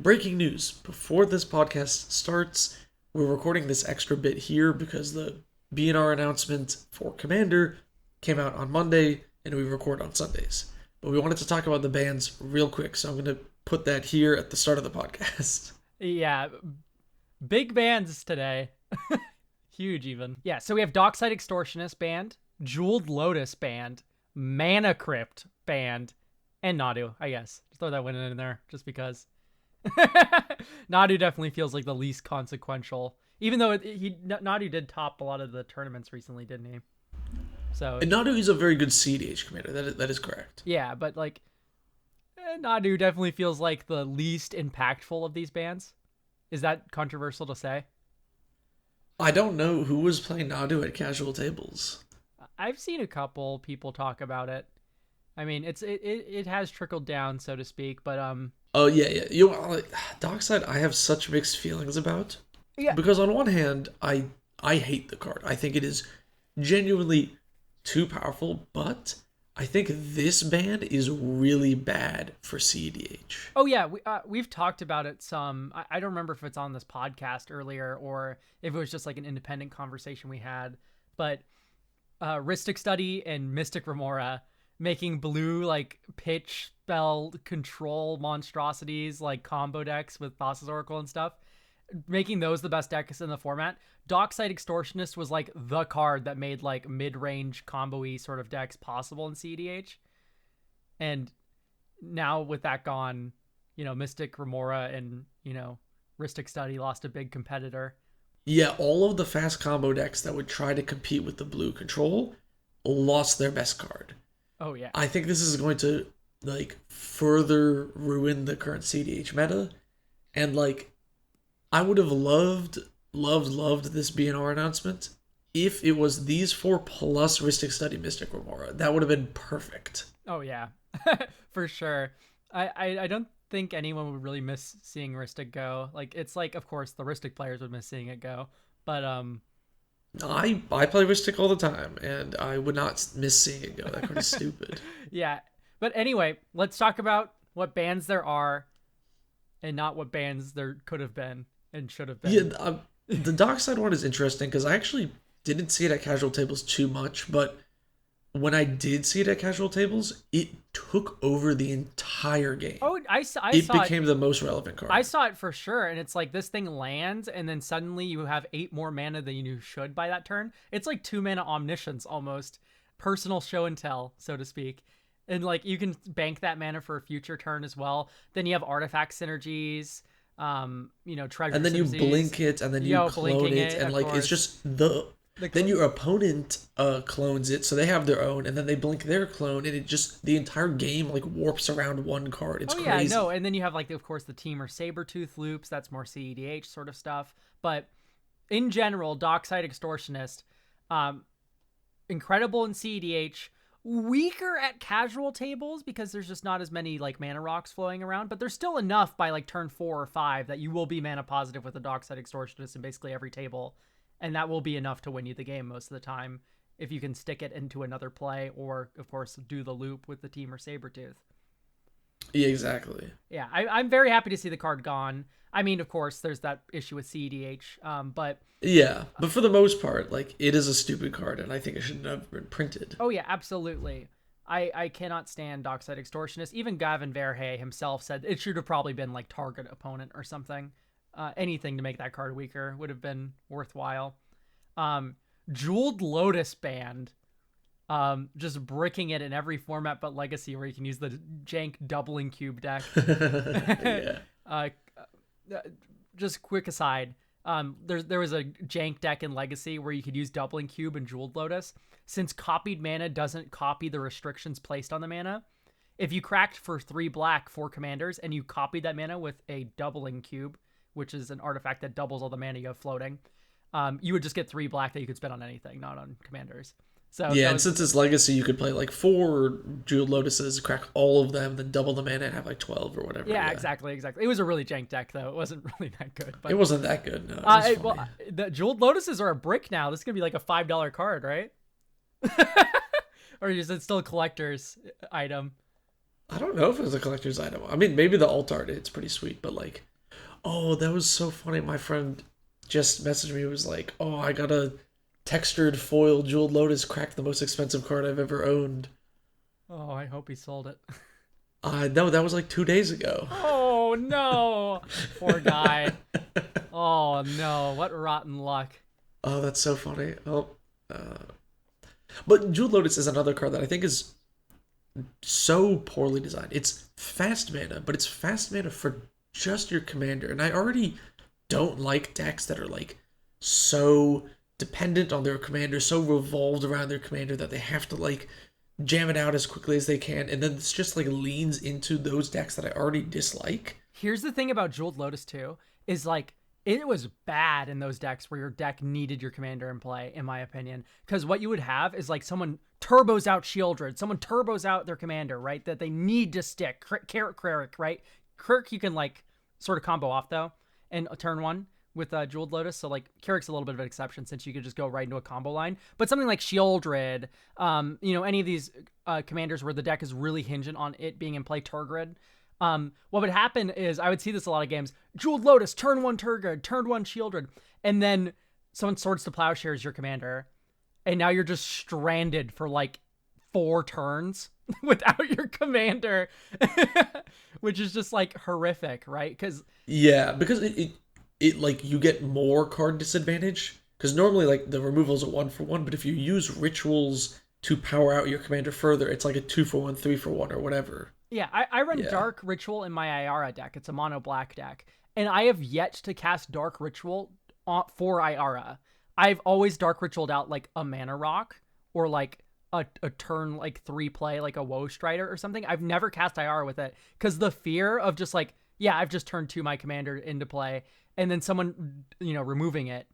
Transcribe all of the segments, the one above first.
breaking news. Before this podcast starts, we're recording this extra bit here because the BNR announcement for Commander came out on Monday and we record on Sundays. But we wanted to talk about the bans real quick, so I'm going to put that here at the start of the podcast. Yeah, big bans today. Huge even. Yeah, so we have Dockside Extortionist banned, Jeweled Lotus banned, Mana Crypt banned, and Nadu, I guess. Just throw that one in there just because. Nadu definitely feels like the least consequential, even though Nadu did top a lot of the tournaments recently, didn't he? So And Nadu is a very good CDH commander. That is correct. yeah, but like Nadu definitely feels like the least impactful of these bans. Is that controversial to say? I don't know who was playing Nadu at casual tables. I've seen a couple people talk about it. I mean, it has trickled down, so to speak, but Oh yeah. You know, like, Dockside, I have such mixed feelings about. yeah, Because on one hand, I hate the card. I think it is genuinely too powerful, but I think this ban is really bad for CEDH. oh yeah, we've talked about it some. I don't remember if it's on this podcast earlier or if it was just like an independent conversation we had, but Rhystic Study and Mystic Remora making blue like pitch spell control monstrosities like combo decks with Thassa's Oracle and stuff, making those the best decks in the format. Dockside Extortionist was like the card that made like mid-range combo-y sort of decks possible in CEDH. And now with that gone, Mystic Remora and, Rhystic Study lost a big competitor. Yeah, all of the fast combo decks that would try to compete with the blue control lost their best card. Oh yeah. I think this is going to like further ruin the current CDH meta. And like I would have loved this BNR announcement if it was these four plus Rhystic Study Mystic Remora. That would have been perfect. Oh yeah. For sure. I don't think anyone would really miss seeing Rhystic go. Like it's like of course the Rhystic players would miss seeing it go. But I play Rhystic all the time, and I would not miss seeing it go. That card is stupid. yeah. But anyway, let's talk about what bans there are and not what bans there could have been and should have been. Yeah, the Dockside one is interesting because I actually didn't see it at casual tables too much, but when I did see it at casual tables, it took over the entire game. Oh, I saw it. It became the most relevant card. I saw it for sure, and it's like this thing lands, and then suddenly you have 8 more mana than you should by that turn. It's like 2 mana omniscience almost, personal show and tell, so to speak. And like you can bank that mana for a future turn as well. Then you have artifact synergies, treasure. And then you synergies. blink it, and then you clone it, and like it's just then your opponent clones it, so they have their own, and then they blink their clone, and it just the entire game like warps around one card. It's crazy. Yeah, I know. And then you have like of course the Teamer Sabertooth loops. That's more CEDH sort of stuff. But in general, Dockside Extortionist, incredible in CEDH, weaker at casual tables because there's just not as many like mana rocks flowing around. But there's still enough by like turn 4 or 5 that you will be mana positive with a Dockside Extortionist in basically every table. And that will be enough to win you the game most of the time if you can stick it into another play or, of course, do the loop with the Teamer Sabertooth. Yeah, exactly. Yeah, I'm very happy to see the card gone. I mean, of course, there's that issue with CEDH, but... Yeah, but for the most part, like, it is a stupid card, and I think it shouldn't have been printed. Oh, yeah, absolutely. I cannot stand Dockside Extortionist. Even Gavin Verhey himself said it should have probably been, like, target opponent or something. Anything to make that card weaker would have been worthwhile. Jeweled Lotus banned, just bricking it in every format but Legacy, where you can use the jank doubling cube deck. Yeah. Just quick aside, there was a jank deck in Legacy where you could use doubling cube and Jeweled Lotus. Since copied mana doesn't copy the restrictions placed on the mana, if you cracked for 3 black 4 commanders and you copied that mana with a doubling cube, which is an artifact that doubles all the mana you have floating, you would just get 3 black that you could spend on anything, not on commanders. So yeah, and since it's Legacy, you could play like 4 Jeweled Lotuses, crack all of them, then double the mana and have like 12 or whatever. Yeah, exactly. It was a really jank deck, though. It wasn't really that good. But it wasn't that good, no. Well, the Jeweled Lotuses are a brick now. This is going to be like a $5 card, right? Or is it still a collector's item? I don't know if it was a collector's item. I mean, maybe the alt art, it's pretty sweet, but like, Oh, that was so funny. My friend just messaged me. It was like, "Oh, I got a textured foil jeweled lotus cracked the most expensive card I've ever owned." Oh, I hope he sold it. No, that was like 2 days ago. Oh no, poor guy. Oh no, what rotten luck. Oh, that's so funny. Oh, but Jeweled Lotus is another card that I think is so poorly designed. It's fast mana, but it's fast mana for just your commander. And I already don't like decks that are like so dependent on their commander, so revolved around their commander that they have to like jam it out as quickly as they can. And then it's just like leans into those decks that I already dislike. Here's the thing about Jeweled Lotus too, is like it was bad in those decks where your deck needed your commander in play, in my opinion. Because what you would have is like someone turbos out Shieldred, someone turbos out their commander, right? That they need to stick. Carrick, right? Kirk you can like sort of combo off though, and turn one with Jeweled Lotus. So like Carrick's a little bit of an exception since you could just go right into a combo line. But something like Shieldred, any of these commanders where the deck is really hinging on it being in play, Turgid. What would happen is I would see this a lot of games. Jeweled Lotus, turn one Turgid, turn one Shieldred, and then someone Swords to Plowshares your commander, and now you're just stranded for like 4 turns without your commander, which is just like horrific, right? Because Because it like you get more card disadvantage. Because normally like the removal is a 1-for-1, but if you use rituals to power out your commander further, it's like a 2-for-1, 3-for-1, or whatever. yeah, I run Dark Ritual in my Iara deck. It's a mono black deck, and I have yet to cast Dark Ritual for Iara. I've always Dark Ritualed out like a Mana Rock or like a turn like 3 play like a Woe Strider or something. I've never cast Iara with it because the fear of just like, yeah, I've just turned my commander into play and then someone, removing it.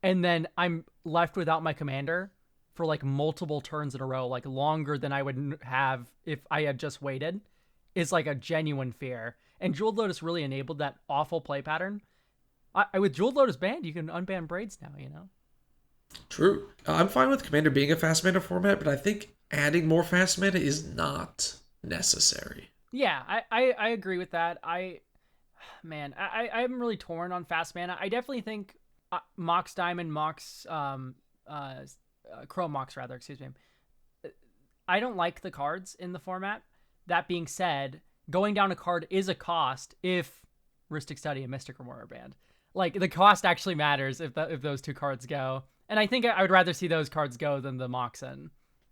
And then I'm left without my commander for like multiple turns in a row, like longer than I would have if I had just waited, is like a genuine fear. And Jeweled Lotus really enabled that awful play pattern. With Jeweled Lotus banned, you can unban Braids now. True. I'm fine with Commander being a fast mana format, but I think adding more fast mana is not necessary. Yeah, I agree with that. I'm really torn on fast mana. I definitely think Mox Diamond, Chrome Mox rather, excuse me. I don't like the cards in the format. That being said, going down a card is a cost if Rhystic Study and Mystic Remora are banned. Like, the cost actually matters if those 2 cards go. And I think I would rather see those cards go than the Moxen.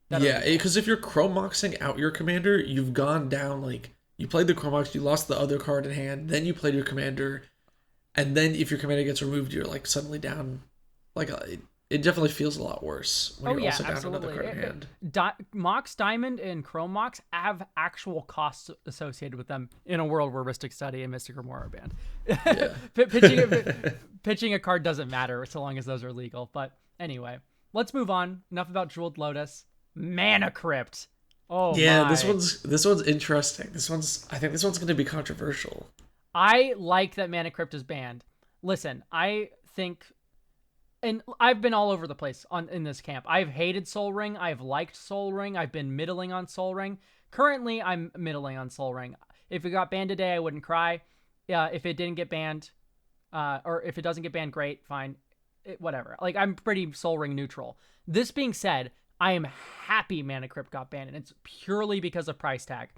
Yeah, because if you're Chrome Moxing out your commander, you've gone down, like, you played the Chrome Mox, you lost the other card in hand, then you played your commander, and then if your commander gets removed, you're, like, suddenly down. Like, it definitely feels a lot worse when you're also down another card in hand. Mox Diamond and Chrome Mox have actual costs associated with them in a world where Rhystic Study and Mystic Remora are banned. Yeah. Pitching a card doesn't matter so long as those are legal. But anyway, let's move on. Enough about Jeweled Lotus. Mana Crypt. Oh yeah, my. this one's interesting. I think this one's going to be controversial. I like that Mana Crypt is banned. Listen, I think, and I've been all over the place in this camp. I've hated Sol Ring. I've liked Sol Ring. I've been middling on Sol Ring. Currently, I'm middling on Sol Ring. If it got banned today, I wouldn't cry. If it didn't get banned, or if it doesn't get banned, great, fine, whatever. Like, I'm pretty Sol Ring neutral. This being said, I am happy Mana Crypt got banned, and it's purely because of price tag.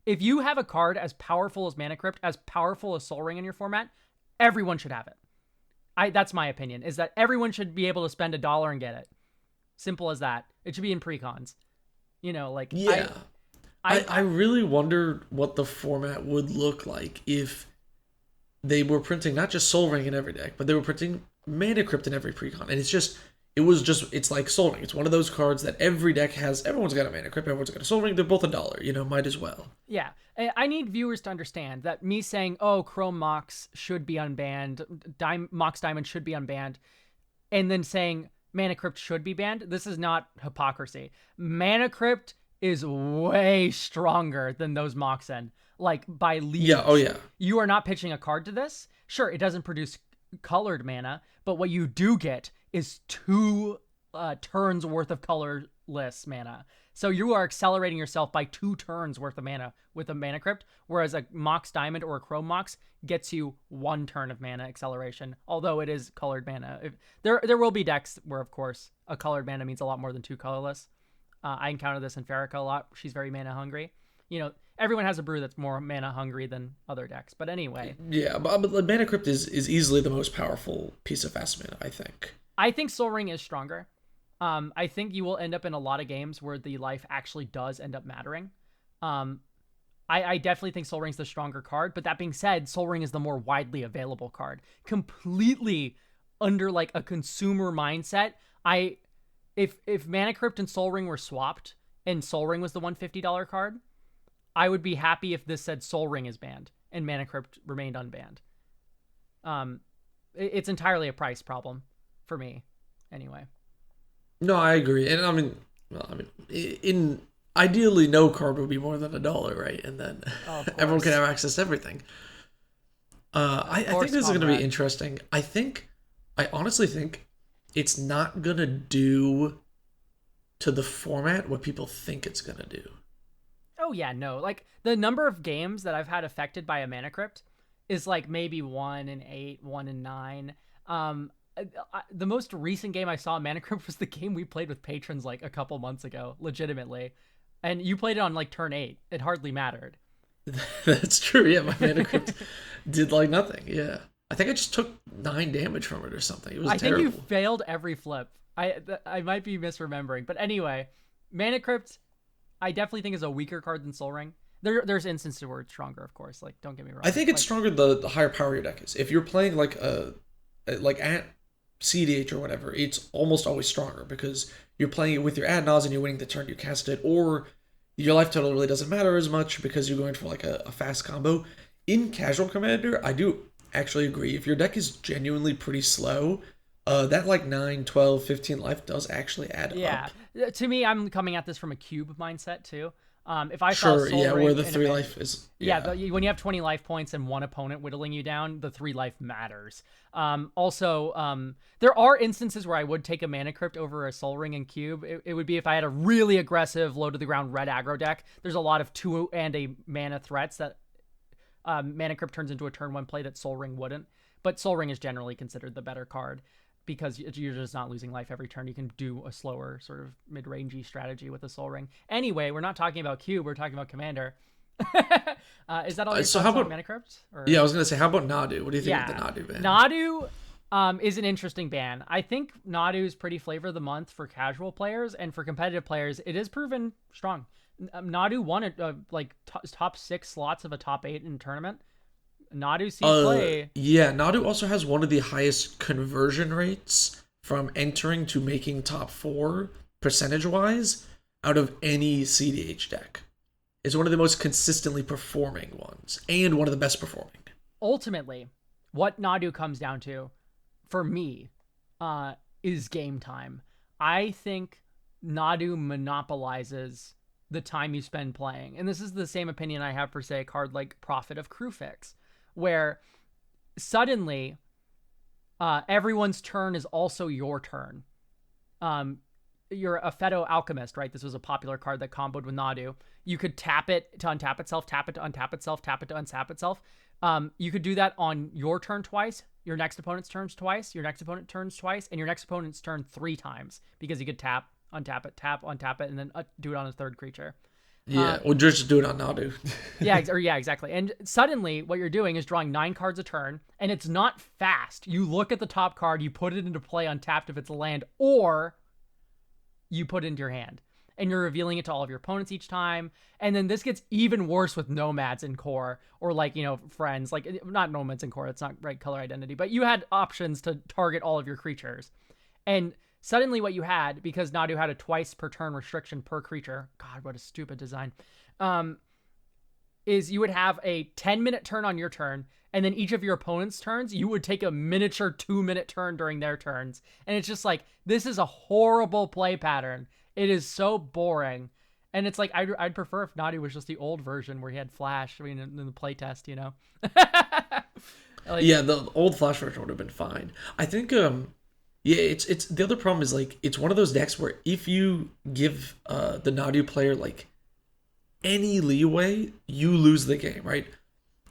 If you have a card as powerful as Mana Crypt, as powerful as Sol Ring in your format, everyone should have it. That's my opinion, is that everyone should be able to spend $1 and get it. Simple as that. It should be in precons. Yeah. I really wonder what the format would look like if they were printing not just Sol Ring in every deck, but they were printing Mana Crypt in every precon. And it's like Sol Ring. It's one of those cards that every deck has. Everyone's got a Mana Crypt, everyone's got a Sol Ring. They're both $1, might as well. Yeah. I need viewers to understand that me saying, oh, Chrome Mox should be unbanned, Mox Diamond should be unbanned, and then saying Mana Crypt should be banned, this is not hypocrisy. Mana Crypt is way stronger than those Moxen, like by leagues. Yeah, oh yeah. You are not pitching a card to this. Sure, it doesn't produce colored mana, but what you do get is 2 turns worth of colorless mana. So you are accelerating yourself by 2 turns worth of mana with a mana crypt, whereas a Mox Diamond or a Chrome Mox gets you 1 turn of mana acceleration, although it is colored mana. There will be decks where, of course, a colored mana means a lot more than 2 colorless. I encounter this in Farrakha a lot. She's very mana hungry. Everyone has a brew that's more mana hungry than other decks. But anyway. Yeah, but the Mana Crypt is easily the most powerful piece of fast mana, I think. I think Sol Ring is stronger. I think you will end up in a lot of games where the life actually does end up mattering. I definitely think Sol Ring's the stronger card, but that being said, Sol Ring is the more widely available card. Completely under like a consumer mindset, if Mana Crypt and Sol Ring were swapped and Sol Ring was the $150 card, I would be happy if this said Sol Ring is banned and Mana Crypt remained unbanned. It's entirely a price problem for me, anyway. No, I agree, and in ideally, no card would be more than $1, right? And then everyone can have access to everything. I think this is going to be interesting. I honestly think it's not going to do to the format what people think it's going to do. Oh yeah, no. Like the number of games that I've had affected by a Mana Crypt is like maybe 1 in 8, 1 in 9. The most recent game I saw in Mana Crypt was the game we played with patrons like a couple months ago, legitimately. And you played it on like turn 8. It hardly mattered. That's true. Yeah, my Mana Crypt did like nothing. Yeah. I think I just took 9 damage from it or something. It was terrible. I think you failed every flip. I might be misremembering. But anyway, Mana Crypt, I definitely think is a weaker card than Sol Ring. There's instances where it's stronger, of course. Like, don't get me wrong. I think it's stronger the higher power your deck is. If you're playing like at CDH or whatever, it's almost always stronger because you're playing it with your ad nauseam and you're winning the turn you cast it, or your life total really doesn't matter as much because you're going for like a fast combo. In Casual Commander, I do actually agree. If your deck is genuinely pretty slow, that like 9, 12, 15 life does actually add up. Yeah. To me, I'm coming at this from a cube mindset too. If I saw Sol Ring where the 3 life is. Yeah, when you have 20 life points and one opponent whittling you down, the 3 life matters. Also, there are instances where I would take a Mana Crypt over a Sol Ring and cube. It would be if I had a really aggressive, low to the ground red aggro deck. There's a lot of 2 and a mana threats that Mana Crypt turns into a turn 1 play that Sol Ring wouldn't. But Sol Ring is generally considered the better card, because you're just not losing life every turn. You can do a slower sort of mid-rangey strategy with a Sol Ring. Anyway, we're not talking about Cube. We're talking about Commander. Is that all your thoughts on Mana Crypt? Yeah, I was going to say, how about Nadu? What do you think of the Nadu ban? Nadu is an interesting ban. I think Nadu is pretty flavor of the month for casual players, and for competitive players, it is proven strong. Nadu won top 6 slots of a top 8 in tournament. Nadu sees play. Yeah, Nadu also has one of the highest conversion rates from entering to making top 4 percentage-wise out of any CDH deck. It's one of the most consistently performing ones and one of the best performing. Ultimately, what Nadu comes down to, for me, is game time. I think Nadu monopolizes the time you spend playing. And this is the same opinion I have for, say, a card like Prophet of Crewfix, where suddenly everyone's turn is also your turn. You're a Feto Alchemist, right? This was a popular card that comboed with Nadu. You could tap it to untap itself, tap it to untap itself, tap it to untap itself. You could do that on your turn twice, your next opponent's turns twice, your next opponent turns twice, and your next opponent's turn 3 times, because you could tap, untap it, and then do it on a third creature. Yeah, or just do it on Nadu. yeah, exactly. And suddenly what you're doing is drawing 9 cards a turn, and it's not fast. You look at the top card, you put it into play untapped if it's a land, or you put it into your hand. And you're revealing it to all of your opponents each time. And then this gets even worse with Nomads in Core, or friends. Like, not Nomads in Core, it's not right color identity, but you had options to target all of your creatures. And suddenly what you had, because Nadu had a twice per turn restriction per creature, God, what a stupid design, is you would have a 10-minute turn on your turn, and then each of your opponent's turns, you would take a miniature 2-minute turn during their turns. And it's just like, this is a horrible play pattern. It is so boring. And it's like, I'd prefer if Nadu was just the old version where he had Flash, in the playtest, Yeah, the old Flash version would have been fine. I think, Yeah, it's the other problem is like it's one of those decks where if you give the Nadu player like any leeway, you lose the game, right?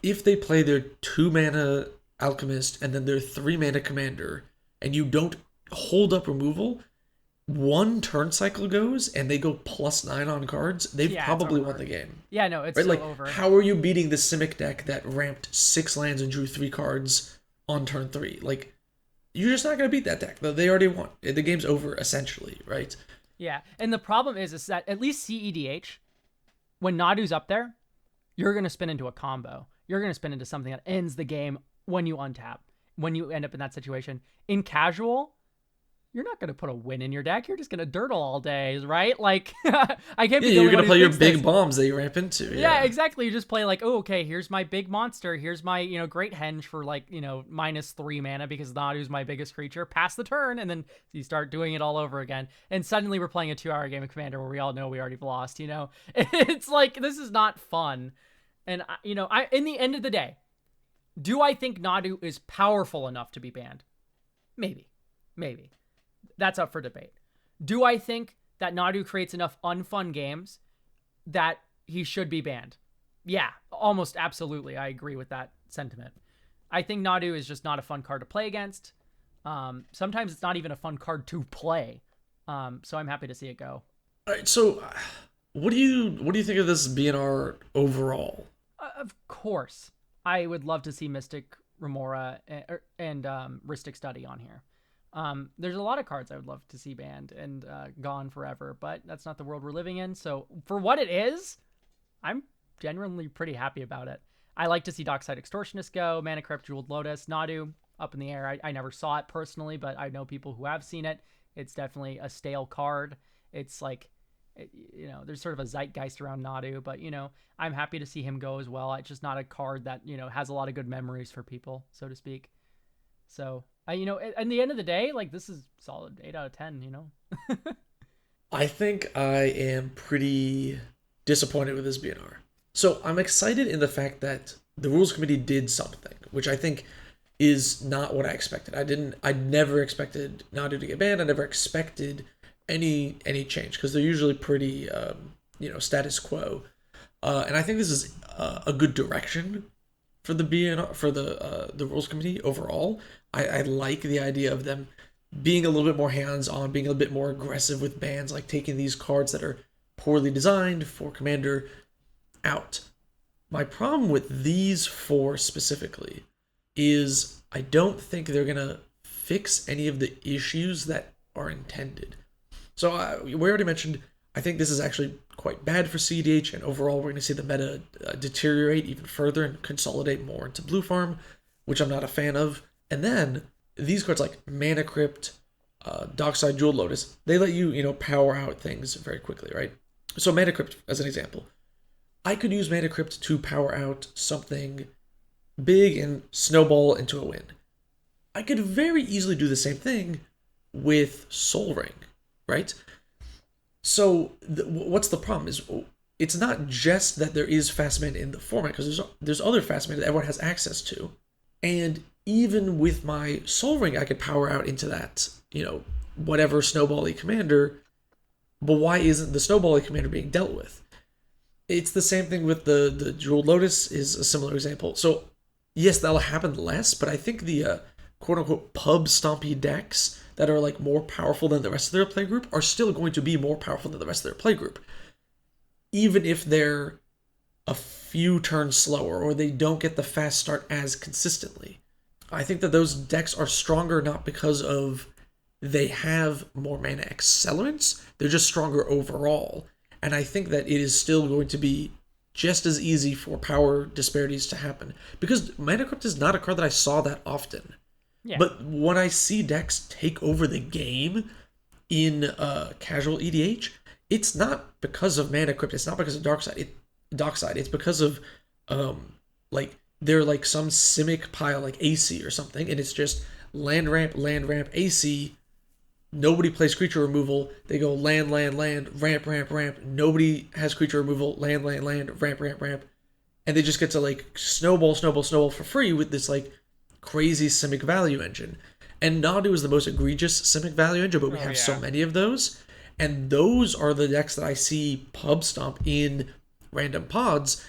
If they play their 2 mana alchemist and then their 3 mana commander, and you don't hold up removal, one turn cycle goes and they go +9 on cards, they've Yeah, it's probably over. won the game. Yeah, no, it's Right? still Like, over. how are you beating the Simic deck that ramped 6 lands and drew 3 cards on turn 3? Like, you're just not gonna beat that deck. They already won. The game's over essentially, right? Yeah, and the problem is that at least CEDH, when Nadu's up there, you're gonna spin into a combo. You're gonna spin into something that ends the game when you untap. When you end up in that situation. In casual, you're not going to put a win in your deck. You're just going to dirtle all day, right? Like, I can't be Yeah, the you're only gonna one who play your thinks big this. bombs that you ramp into. Yeah, exactly. You just play like, oh, okay, here's my big monster. Here's my, great henge for like, -3 mana because Nadu's my biggest creature. Pass the turn, and then you start doing it all over again. And suddenly we're playing a 2-hour game of Commander where we all know we already lost, It's like, this is not fun. And, in the end of the day, do I think Nadu is powerful enough to be banned? Maybe. That's up for debate. Do I think that Nadu creates enough unfun games that he should be banned? Yeah, almost absolutely. I agree with that sentiment. I think Nadu is just not a fun card to play against. Sometimes it's not even a fun card to play. So I'm happy to see it go. All right. So, what do you think of this BNR overall? Of course, I would love to see Mystic Remora and Rhystic Study on here. There's a lot of cards I would love to see banned and gone forever, but that's not the world we're living in. So for what it is, I'm genuinely pretty happy about it. I like to see Dockside Extortionist go, Mana Crypt, Jeweled Lotus, Nadu, up in the air. I never saw it personally, but I know people who have seen it. It's definitely a stale card. It's like, there's sort of a zeitgeist around Nadu, but, I'm happy to see him go as well. It's just not a card that, has a lot of good memories for people, so to speak. So, in the end of the day, like, this is solid 8 out of 10, I think I am pretty disappointed with this BNR. So I'm excited in the fact that the rules committee did something, which I think is not what I expected. I never expected Nadu to get banned. I never expected any change because they're usually pretty, status quo. And I think this is a good direction for the BNR, for the rules committee overall. I like the idea of them being a little bit more hands-on, being a bit more aggressive with bans, like taking these cards that are poorly designed for Commander out. My problem with these 4 specifically is I don't think they're gonna fix any of the issues that are intended. So we already mentioned, I think this is actually quite bad for CDH, and overall we're going to see the meta deteriorate even further and consolidate more into Blue Farm, which I'm not a fan of. And then these cards like Mana Crypt, Dockside Jeweled Lotus, they let you, power out things very quickly, right? So Mana Crypt, as an example. I could use Mana Crypt to power out something big and snowball into a win. I could very easily do the same thing with Soul Ring, right? So what's the problem is it's not just that there is fast mana in the format, because there's other fast mana that everyone has access to. And even with my Soul Ring, I could power out into that, whatever snowbally commander, but why isn't the snowbally commander being dealt with? It's the same thing with the Jeweled Lotus is a similar example. So yes, that'll happen less, but I think the quote-unquote pub stompy decks that are like more powerful than the rest of their playgroup are still going to be more powerful than the rest of their playgroup, even if they're a few turns slower or they don't get the fast start as consistently. I think that those decks are stronger not because of they have more mana accelerants, they're just stronger overall. And I think that it is still going to be just as easy for power disparities to happen, because Mana Crypt is not a card that I saw that often. Yeah. But when I see decks take over the game in casual EDH, it's not because of Mana Crypt. It's not because of Dockside. It's because of they're like some Simic pile like AC or something, and it's just land ramp, AC. Nobody plays creature removal. They go land, ramp. Nobody has creature removal. Land, ramp. And they just get to like snowball for free with this like crazy Simic value engine. And Nadu is the most egregious Simic value engine, but we have so many of those. And those are the decks that I see pub stomp in random pods.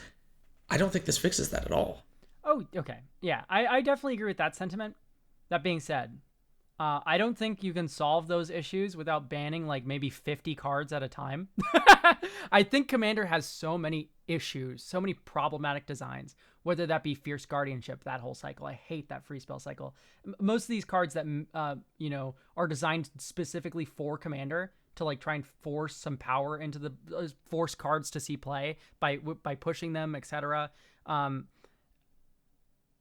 I don't think this fixes that at all. Oh, okay. Yeah, I definitely agree with that sentiment. That being said, I don't think you can solve those issues without banning like maybe 50 cards at a time. I think Commander has so many issues, so many problematic designs, whether that be Fierce Guardianship, that whole cycle. I hate that free spell cycle. Most of these cards that, are designed specifically for Commander to like try and force some power into the force cards to see play by pushing them, etc.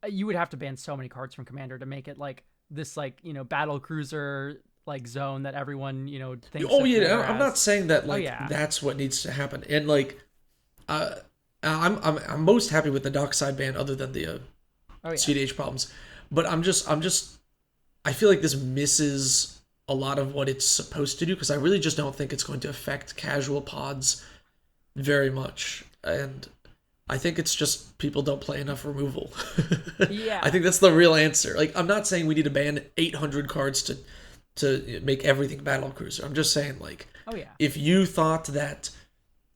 You would have to ban so many cards from Commander to make it like this, like, battle cruiser like zone that everyone, thinks. Oh yeah, I'm not saying that like that's what needs to happen. And like, I'm most happy with the dockside ban, other than the CDH problems. But I feel like this misses a lot of what it's supposed to do, because I really just don't think it's going to affect casual pods very much. And I think it's just people don't play enough removal. Yeah. I think that's the real answer. Like, I'm not saying we need to ban 800 cards to make everything battle cruiser. I'm just saying, like, if you thought that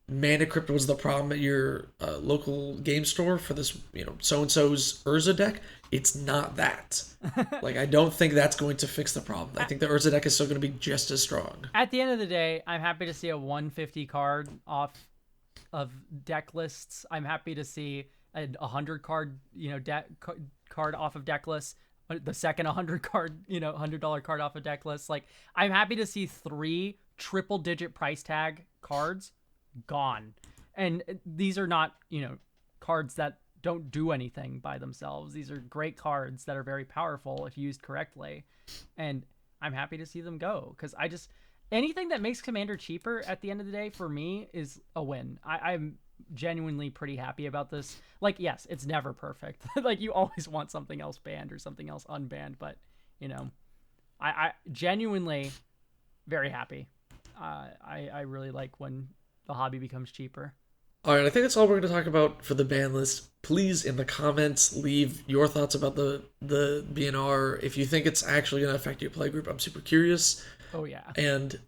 Mana Crypt was the problem at your local game store for this, so-and-so's Urza deck, it's not that. Like, I don't think that's going to fix the problem. I think the Urza deck is still going to be just as strong. At the end of the day, I'm happy to see a 150 card off of deck lists. I'm happy to see a 100 card, card off of deck lists. The second 100 card, $100 card off of deck lists. Like, I'm happy to see 3 triple-digit price tag cards gone. And these are not, cards that don't do anything by themselves. These are great cards that are very powerful if used correctly. And I'm happy to see them go, because anything that makes Commander cheaper at the end of the day for me is a win. I'm genuinely pretty happy about this. Like, yes, it's never perfect. Like, you always want something else banned or something else unbanned, but I genuinely very happy. I really like when the hobby becomes cheaper. All right, I think that's all we're going to talk about for the ban list. Please, in the comments, leave your thoughts about the BNR. If you think it's actually going to affect your playgroup, I'm super curious. Oh, yeah. And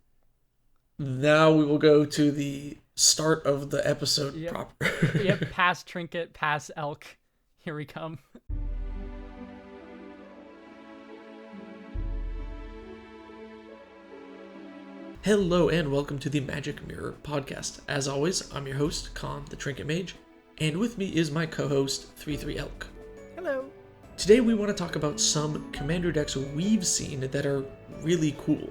now we will go to the start of the episode proper. Yep, pass Trinket, pass Elk. Here we come. Hello and welcome to the Magic Mirror podcast. As always, I'm your host, Khan, the Trinket Mage, and with me is my co-host, 33 Elk. Hello. Today we want to talk about some Commander decks we've seen that are really cool.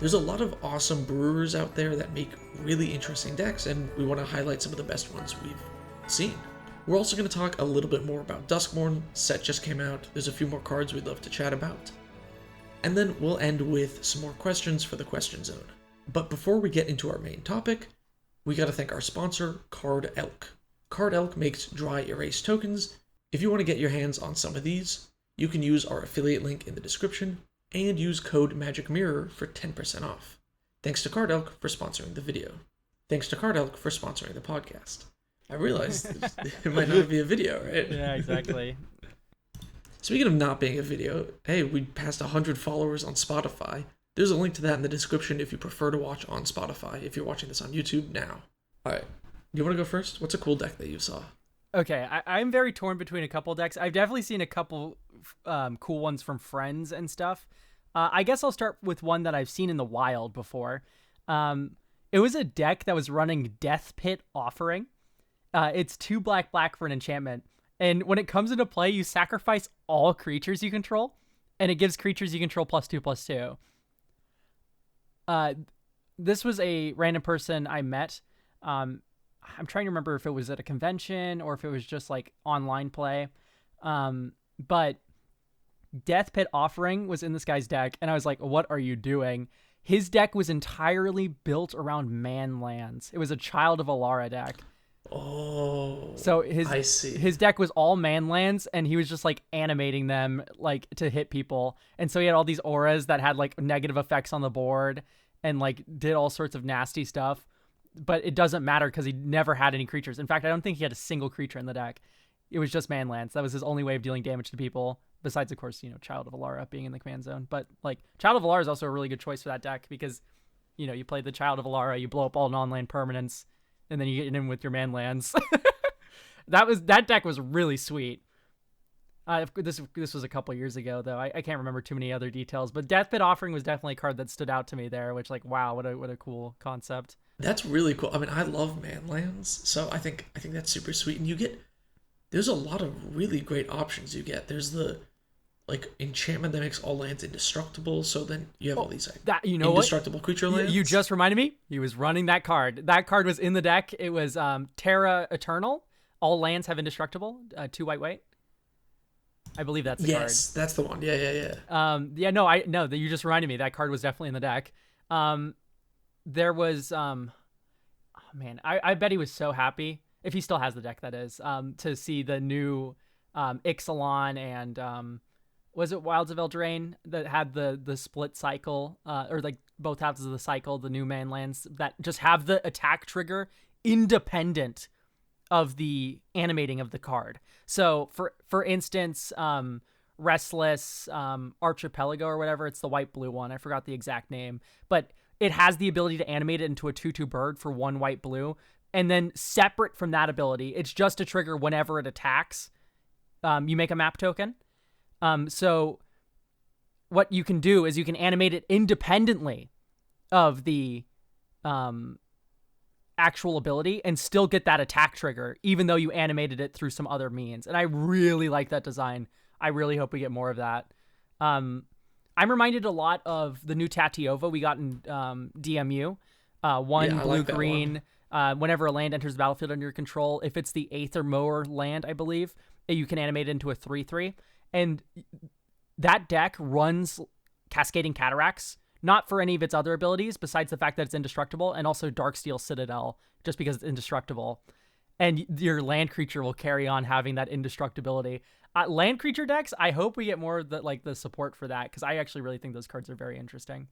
There's a lot of awesome brewers out there that make really interesting decks, and we want to highlight some of the best ones we've seen. We're also going to talk a little bit more about Duskmourn. Set just came out. There's a few more cards we'd love to chat about. And then we'll end with some more questions for the question zone. But before we get into our main topic, we got to thank our sponsor, Card Elk. Card Elk makes dry erase tokens. If you want to get your hands on some of these, you can use our affiliate link in the description and use code MAGICMIRROR for 10% off. Thanks to Card Elk for sponsoring the video. Thanks to Card Elk for sponsoring the podcast. I realized it might not be a video, right? Yeah, exactly. Speaking of not being a video, hey, we passed 100 followers on Spotify. There's a link to that in the description if you prefer to watch on Spotify, if you're watching this on YouTube now. All right, you want to go first? What's a cool deck that you saw? Okay, I'm very torn between a couple decks. I've definitely seen a couple cool ones from friends and stuff. I guess I'll start with one that I've seen in the wild before. It was a deck that was running Death Pit Offering. It's 2 black for an enchantment. And when it comes into play, you sacrifice all creatures you control, and it gives creatures you control +2/+2. This was a random person I met. I'm trying to remember if it was at a convention or if it was just like online play. But Death Pit Offering was in this guy's deck, and I was like, what are you doing? His deck was entirely built around man lands. It was a Child of Alara deck. Oh, so I see. His deck was all man lands, and he was just like animating them like to hit people. And so he had all these auras that had like negative effects on the board and like did all sorts of nasty stuff. But it doesn't matter because he never had any creatures. In fact, I don't think he had a single creature in the deck. It was just man lands. That was his only way of dealing damage to people. Besides, of course, Child of Alara being in the command zone. But like Child of Alara is also a really good choice for that deck because, you play the Child of Alara, you blow up all non-land permanents, and then you get in with your man lands. That deck was really sweet. This was a couple years ago though. I can't remember too many other details, but Deathbid Offering was definitely a card that stood out to me there. Which like wow, what a cool concept. That's really cool. I mean, I love man lands, so I think that's super sweet. And there's a lot of really great options you get. There's the like enchantment that makes all lands indestructible. So then you have all these like indestructible creature lands. You just reminded me. He was running that card. That card was in the deck. It was Terra Eternal. All lands have indestructible. 2 white. I believe that's the card. Yes, that's the one. Yeah. You just reminded me. That card was definitely in the deck. There was oh man, I bet he was so happy, if he still has the deck, that is, to see the new Ixalan and was it Wilds of Eldraine that had the split cycle, or like both halves of the cycle, the new man lands that just have the attack trigger independent of the animating of the card. So for instance, Restless Archipelago or whatever, it's the white-blue one. I forgot the exact name, but it has the ability to animate it into a 2/2 bird for 1 white-blue. And then separate from that ability, it's just a trigger whenever it attacks. You make a map token. So what you can do is you can animate it independently of the actual ability and still get that attack trigger, even though you animated it through some other means. And I really like that design. I really hope we get more of that. I'm reminded a lot of the new Tatiova we got in DMU. Blue-green. Whenever a land enters the battlefield under your control, if it's the Aether Mower land, I believe, you can animate it into a 3/3. And that deck runs Cascading Cataracts, not for any of its other abilities, besides the fact that it's indestructible, and also Darksteel Citadel, just because it's indestructible. And your land creature will carry on having that indestructibility. Land creature decks, I hope we get more of the support for that, because I actually really think those cards are very interesting.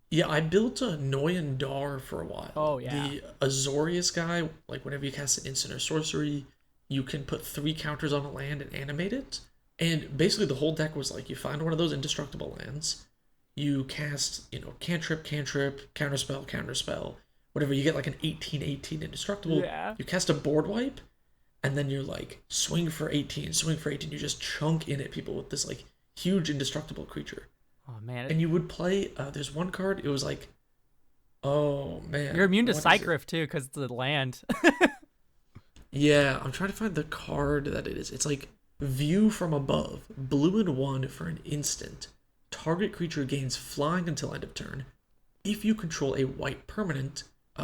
Yeah, I built a Noyan Dar for a while. Oh, yeah. The Azorius guy, like whenever you cast an instant or sorcery, you can put 3 counters on a land and animate it. And basically the whole deck was like, you find one of those indestructible lands, you cast, cantrip, counterspell, whatever, you get like an 18/18 indestructible. Yeah. You cast a board wipe, and then you're like, swing for 18. You just chunk in at people with this like huge indestructible creature. Oh, man. And you would play, there's one card, it was like, oh, man. You're immune to Cycryph, too, because it's the land. Yeah, I'm trying to find the card that it is. It's like, View from Above. 2/1 for an instant. Target creature gains flying until end of turn. If you control a white permanent,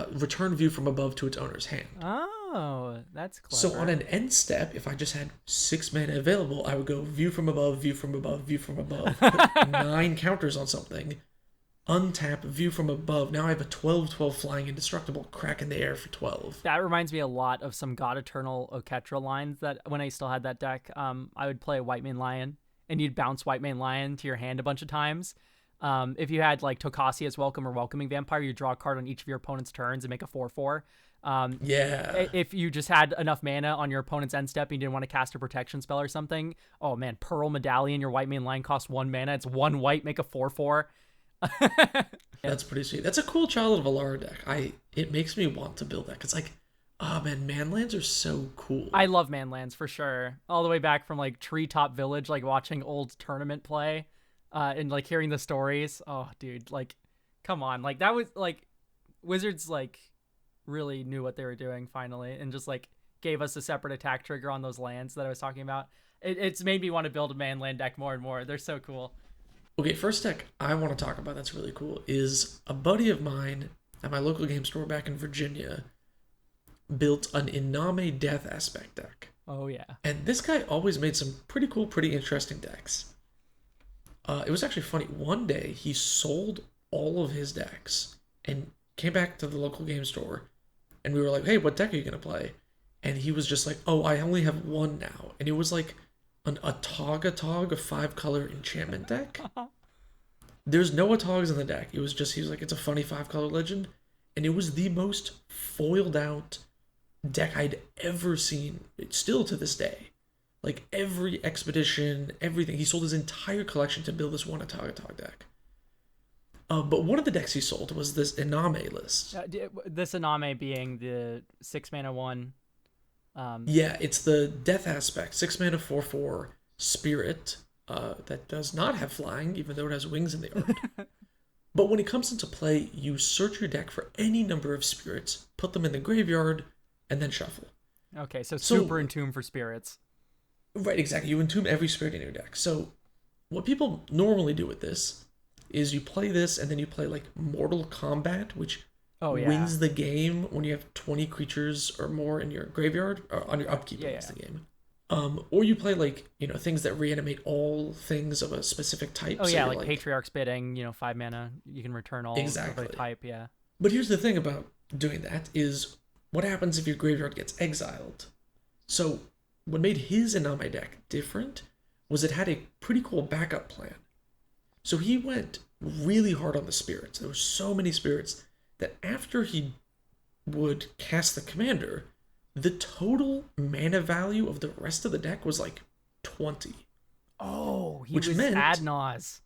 return View from Above to its owner's hand. Oh, that's clever. So on an end step, if I just had 6 mana available, I would go View from Above, put 9 counters on something, untap, View from Above. Now I have a 12/12 flying indestructible, crack in the air for 12. That reminds me a lot of some God Eternal Oketra lines that when I still had that deck, I would play White Mane Lion, and you'd bounce White Mane Lion to your hand a bunch of times. If you had like Tokasia's Welcome or Welcoming Vampire, you draw a card on each of your opponent's turns and make a 4/4. Yeah. If you just had enough mana on your opponent's end step and you didn't want to cast a protection spell or something, oh man, Pearl Medallion, your White Mane Lion costs 1 mana. It's 1 white, make a 4/4. That's pretty sweet. That's a cool Child of Alara deck. It makes me want to build that. It's like, oh man, manlands are so cool. I love manlands for sure. All the way back from like Treetop Village, like watching old tournament play, and like hearing the stories. Oh dude, like, come on, like that was like Wizards like really knew what they were doing finally, and just like gave us a separate attack trigger on those lands that I was talking about. It's made me want to build a manland deck more and more. They're so cool. Okay, first deck I want to talk about that's really cool is a buddy of mine at my local game store back in Virginia built an Iname Death Aspect deck. Oh, yeah. And this guy always made some pretty cool, pretty interesting decks. It was actually funny. One day, he sold all of his decks and came back to the local game store, and we were like, hey, what deck are you going to play? And he was just like, oh, I only have one now. And it was like a Tog, a 5-color enchantment deck. There's no Atogs in the deck. He was like, it's a funny 5-color legend. And it was the most foiled out deck I'd ever seen. It's still to this day. like every expedition, everything. He sold his entire collection to build this one Atog deck. But one of the decks he sold was this Iname list. This Iname being the 6-mana one. Yeah, it's the death aspect. 6 mana, 4/4 spirit that does not have flying, even though it has wings in the art. But when it comes into play, you search your deck for any number of spirits, put them in the graveyard, and then shuffle. Okay, so super entomb for spirits. Right, exactly. You entomb every spirit in your deck. So what people normally do with this is you play this, and then you play like Mortal Kombat, which wins the game when you have 20 creatures or more in your graveyard, or on your upkeep wins the game. Or you play like, things that reanimate all things of a specific type. Oh, so yeah, like Patriarch's Bidding, 5 mana, you can return all of a type, yeah. But here's the thing about doing that is what happens if your graveyard gets exiled? So what made his Iname deck different was it had a pretty cool backup plan. So he went really hard on the spirits. There were so many spirits that after he would cast the commander, the total mana value of the rest of the deck was like 20. Oh, which was Adnaz.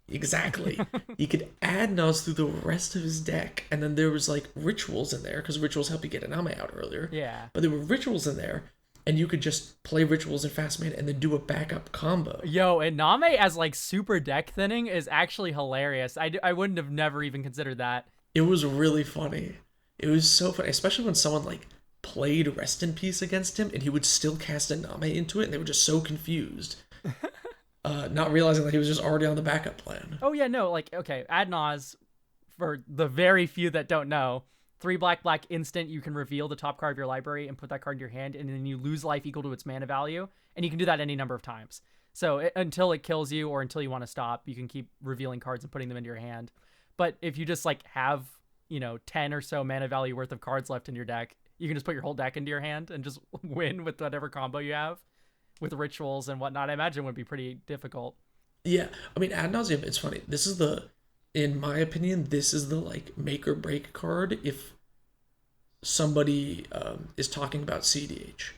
Exactly. He could Adnaz through the rest of his deck, and then there was like rituals in there, because rituals help you get Iname out earlier. Yeah. But there were rituals in there, and you could just play rituals in fast mana and then do a backup combo. Yo, Iname as like super deck thinning is actually hilarious. I wouldn't have never even considered that. It was really funny. It was so funny, especially when someone like played Rest in Peace against him, and he would still cast Iname into it, and they were just so confused. Not realizing that he was just already on the backup plan. Oh yeah, no, like, okay, Adnaz, for the very few that don't know, 3 black instant, you can reveal the top card of your library and put that card in your hand, and then you lose life equal to its mana value, and you can do that any number of times. So until it kills you or until you want to stop, you can keep revealing cards and putting them into your hand. But if you just like have, 10 or so mana value worth of cards left in your deck, you can just put your whole deck into your hand and just win with whatever combo you have with rituals and whatnot. I imagine would be pretty difficult. Yeah, I mean, Ad Nauseam, it's funny. This is in my opinion, this is the like make or break card if somebody is talking about CDH.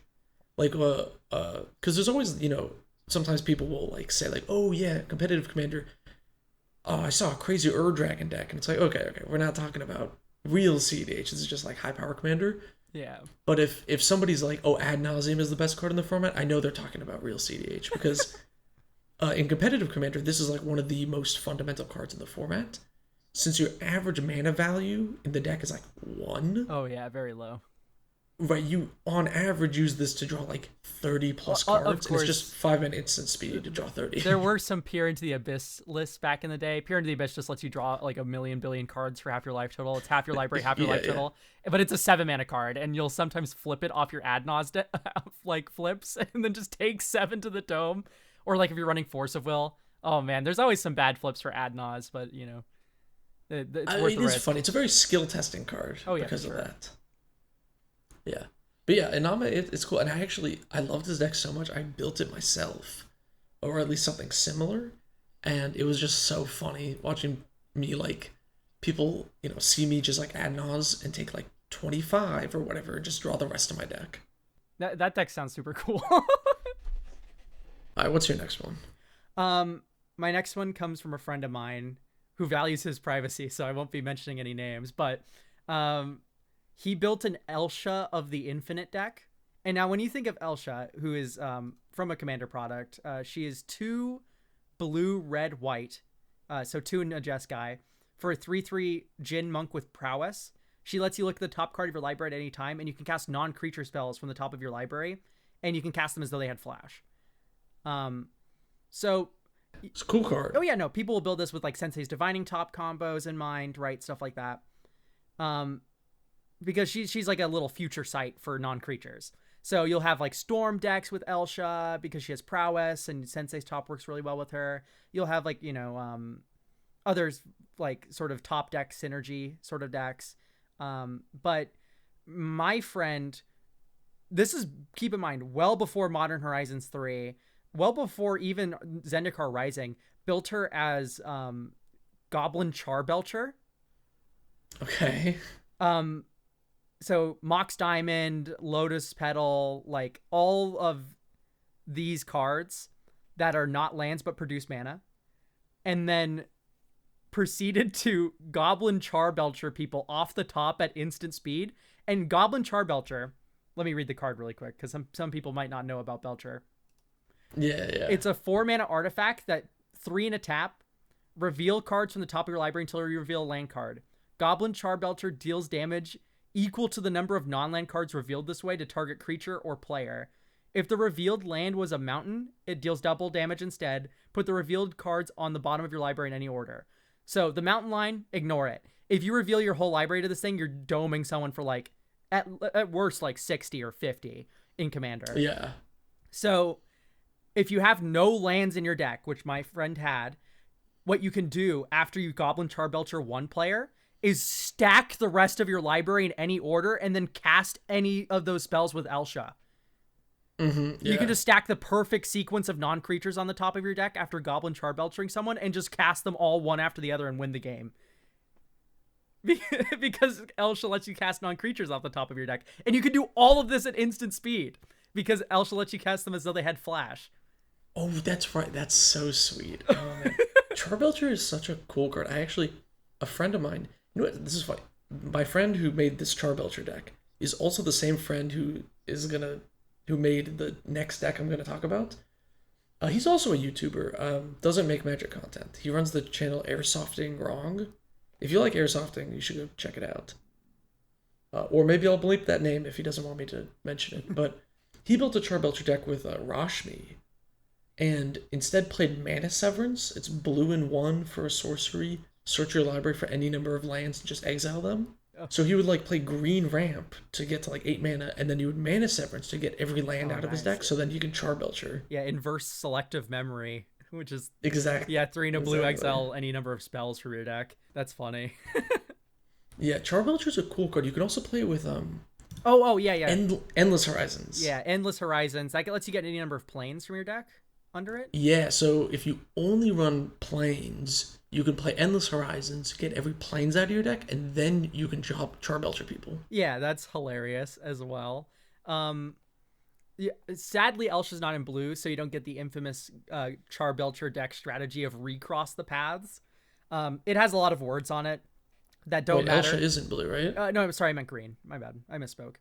Like, because there's always, sometimes people will like say like, oh yeah, competitive commander, oh, I saw a crazy Dragon deck, and it's like, okay, we're not talking about real CDH. This is just like high power commander. Yeah. But if somebody's like, oh, Ad Nauseam is the best card in the format, I know they're talking about real CDH, because in competitive commander, this is like one of the most fundamental cards in the format. Since your average mana value in the deck is like 1. Oh yeah, very low. Right, you on average use this to draw like 30 plus cards, and it's just 5 mana instant speed to draw 30. There were some Peer into the Abyss lists back in the day. Peer into the Abyss just lets you draw like a million billion cards for half your life total. It's half your library, half your life total. But it's a 7 mana card, and you'll sometimes flip it off your Adnaz like flips, and then just take 7 to the dome. Or like if you're running Force of Will. Oh man, there's always some bad flips for Adnaz, but it's worth the risk. Funny. It's a very skill testing card because of that. Yeah. But yeah, Iname, it's cool. And I loved his deck so much, I built it myself. Or at least something similar. And it was just so funny watching me, like, people, see me just, like, Adnaz and take, like, 25 or whatever and just draw the rest of my deck. That deck sounds super cool. All right, what's your next one? My next one comes from a friend of mine who values his privacy, so I won't be mentioning any names, but he built an Elsha of the Infinite deck. And now when you think of Elsha, who is from a Commander product, she is 2 blue, red, white, so 2 in a Jeskai, for a 3/3 Jin Monk with Prowess. She lets you look at the top card of your library at any time, and you can cast non-creature spells from the top of your library, and you can cast them as though they had flash. So it's a cool card. Oh yeah, no, people will build this with like Sensei's Divining Top combos in mind, right? Stuff like that. Because she's like a little future sight for non-creatures. So you'll have like Storm decks with Elsha because she has Prowess, and Sensei's Top works really well with her. You'll have like, others like sort of top deck synergy sort of decks. But my friend, this is, keep in mind, well before Modern Horizons 3, well before even Zendikar Rising, built her as Goblin Charbelcher. Okay. So Mox Diamond, Lotus Petal, like all of these cards that are not lands but produce mana, and then proceeded to Goblin Charbelcher people off the top at instant speed. And Goblin Charbelcher, let me read the card really quick because some people might not know about Belcher. Yeah. It's a 4-mana artifact that 3 in a tap. Reveal cards from the top of your library until you reveal a land card. Goblin Charbelcher deals damage equal to the number of non-land cards revealed this way to target creature or player. If the revealed land was a mountain, it deals double damage instead. Put the revealed cards on the bottom of your library in any order. So the mountain line, ignore it. If you reveal your whole library to this thing, you're doming someone for like, at worst, like 60 or 50 in Commander. Yeah. So if you have no lands in your deck, which my friend had, what you can do after you Goblin Charbelcher one player is stack the rest of your library in any order and then cast any of those spells with Elsha. You can just stack the perfect sequence of non-creatures on the top of your deck after Goblin Charbelchering someone and just cast them all one after the other and win the game. Because Elsha lets you cast non-creatures off the top of your deck. And you can do all of this at instant speed because Elsha lets you cast them as though they had flash. Oh, that's right. That's so sweet. Oh, man. Charbelcher is such a cool card. A friend of mine, you know what? This is funny. My friend who made this Charbelcher deck is also the same friend who made the next deck I'm gonna talk about. He's also a YouTuber. Doesn't make Magic content. He runs the channel Airsofting Wrong. If you like airsofting, you should go check it out. Or maybe I'll bleep that name if he doesn't want me to mention it. But he built a Charbelcher deck with Rashmi, and instead played Mana Severance. It's 1 for a sorcery. Search your library for any number of lands and just exile them. Oh. So he would like play green ramp to get to like 8 mana, and then you would Mana Severance to get every land out of his deck, so then you can Charbelcher. Yeah, inverse selective memory, which is... Exactly. Yeah, 3 and a blue, exile any number of spells for your deck. That's funny. Yeah, Charbelcher's a cool card. You can also play it with... yeah. Endless Horizons. Yeah, Endless Horizons. That lets you get any number of planes from your deck under it. Yeah, so if you only run planes, you can play Endless Horizons, get every planes out of your deck, and then you can Charbelcher people. Yeah, that's hilarious as well. Yeah, sadly, Elsha's not in blue, so you don't get the infamous Charbelcher deck strategy of recross the paths. It has a lot of words on it that don't matter. Elsha isn't blue, right? No, I'm sorry, I meant green. My bad. I misspoke.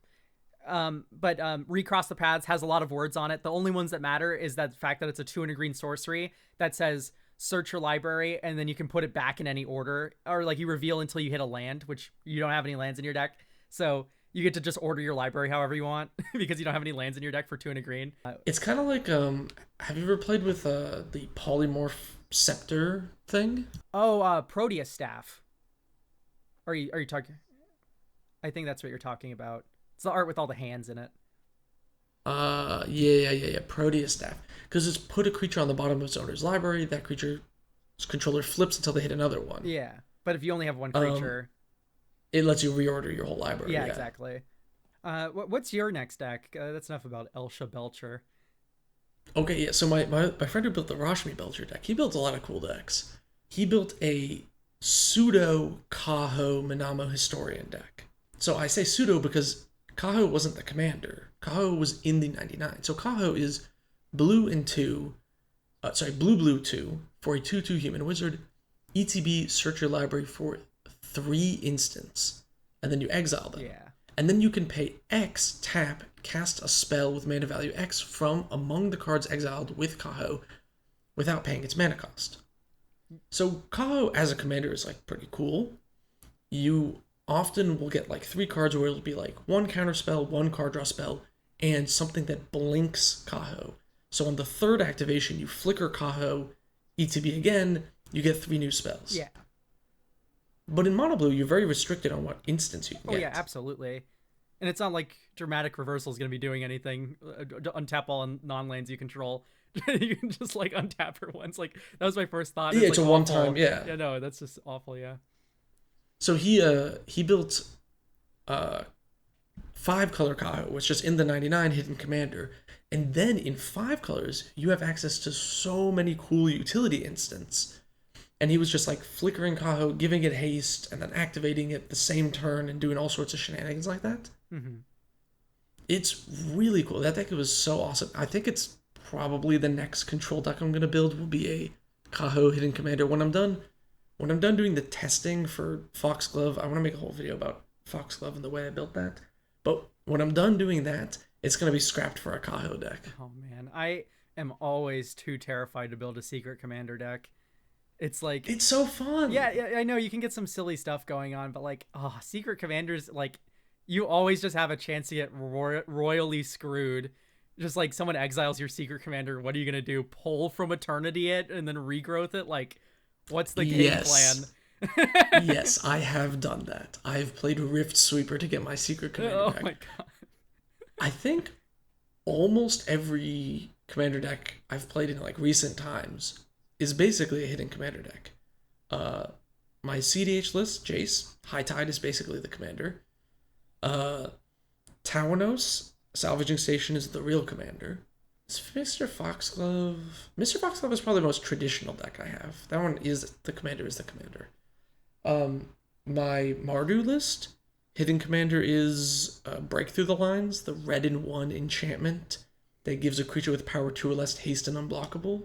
But Recross the Paths has a lot of words on it. The only ones that matter is that the fact that it's a 2 and a green sorcery that says search your library, and then you can put it back in any order, or like you reveal until you hit a land, which you don't have any lands in your deck. So you get to just order your library however you want because you don't have any lands in your deck for 2 and a green. It's kind of like, have you ever played with the Polymorph Scepter thing? Oh, Proteus Staff. Are you talking? I think that's what you're talking about. It's the art with all the hands in it. Yeah. Proteus Staff. Because it's put a creature on the bottom of its owner's library. That creature's controller flips until they hit another one. Yeah, but if you only have one creature... it lets you reorder your whole library. Yeah, exactly. What's your next deck? That's enough about Elsha Belcher. Okay, yeah, so my friend who built the Rashmi Belcher deck, he built a lot of cool decks. He built a pseudo Kaho Minamo Historian deck. So I say pseudo because Kaho wasn't the commander. Kaho was in the 99. So Kaho is blue 2 for a 2/2 human wizard. ETB, search your library for 3 instants, and then you exile them. Yeah. And then you can pay X, tap, cast a spell with mana value X from among the cards exiled with Kaho without paying its mana cost. So Kaho as a commander is like pretty cool. You often will get like 3 cards where it'll be like 1 counter spell, 1 card draw spell, and something that blinks Kaho. So on the 3rd activation, you flicker Kaho, ETB again, you get 3 new spells. Yeah. But in Mono Blue, you're very restricted on what instants you can get. Oh, yeah, absolutely. And it's not like Dramatic Reversal is going to be doing anything. Untap all non-lands you control. You can just, like, untap her once. Like, that was my first thought. Yeah, it's like a one-time, yeah. Yeah, no, that's just awful, yeah. So he built 5-color Kaho, which is in the 99 hidden commander. And then in 5 colors, you have access to so many cool utility instants. And he was just like flickering Kaho, giving it haste, and then activating it the same turn and doing all sorts of shenanigans like that. Mm-hmm. It's really cool. That deck was so awesome. I think it's probably the next control deck I'm gonna build will be a Kaho Hidden Commander. When I'm done doing the testing for Foxglove, I want to make a whole video about Foxglove and the way I built that. But when I'm done doing that, it's gonna be scrapped for a Kaho deck. Oh man, I am always too terrified to build a secret commander deck. It's like It's so fun. yeah, I know you can get some silly stuff going on, but like, oh, secret commanders, like, you always just have a chance to get royally screwed. Just like someone exiles your secret commander, what are you gonna do? Pull from eternity it and then regrowth it? Like, what's the game plan? Yes, I have done that. I've played Rift Sweeper to get my secret commander deck. Oh my god. I think almost every commander deck I've played in like recent times is basically a hidden commander deck. My CDH list, Jace, High Tide is basically the commander. Tawanos, Salvaging Station is the real commander. Mr. Foxglove. Mr. Foxglove is probably the most traditional deck I have. That one is the commander. My Mardu list, hidden commander is Break Through the Lines, the red and 1 enchantment that gives a creature with power 2 or less haste and unblockable.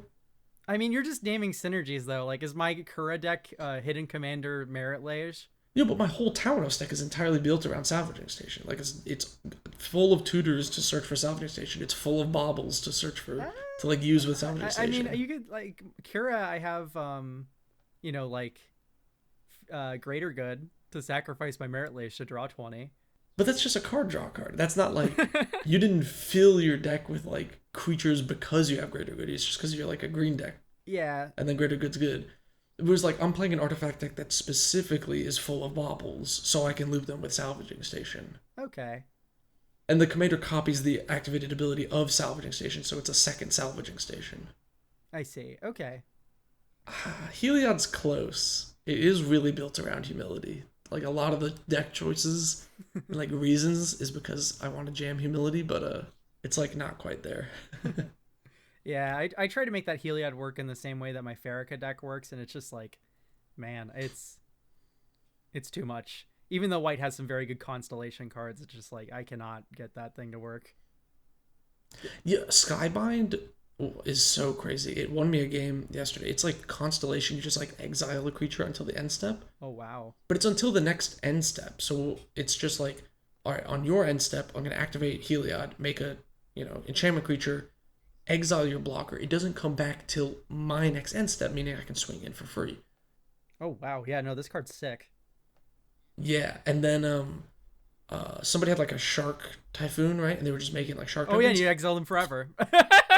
I mean, you're just naming synergies though. Like, is my Kura deck hidden commander Merit Lage? Yeah, but my whole Tawanos deck is entirely built around Salvaging Station. Like, it's full of tutors to search for Salvaging Station. It's full of baubles to search for, to like use with Salvaging Station. I mean, you could, like, Kura, I have, like, Greater Good to sacrifice my Merit Lage to draw 20. But that's just a card draw card. That's not like, you didn't fill your deck with, like, creatures because you have Greater Good. It's just because you're, like, a green deck. Yeah. And then Greater Good's good. It was like, I'm playing an artifact deck that specifically is full of baubles, so I can loop them with Salvaging Station. Okay. And the commander copies the activated ability of Salvaging Station, so it's a second Salvaging Station. I see. Okay. Heliod's close. It is really built around humility. Like, a lot of the deck choices, like, reasons is because I want to jam humility, but it's, like, not quite there. Yeah, I try to make that Heliod work in the same way that my Farrakha deck works, and it's just like, man, it's too much. Even though white has some very good constellation cards, it's just like, I cannot get that thing to work. Yeah, Skybind is so crazy. It won me a game yesterday. It's like Constellation, you just like exile a creature until the end step. Oh, wow. But it's until the next end step. So it's just like, all right, on your end step, I'm going to activate Heliod, make a, enchantment creature, exile your blocker. It doesn't come back till my next end step, meaning I can swing in for free. Oh, wow. Yeah, no, this card's sick. Yeah, and then somebody had like a Shark Typhoon, right? And they were just making like Shark Oh, yeah, tokens. and you exile them forever.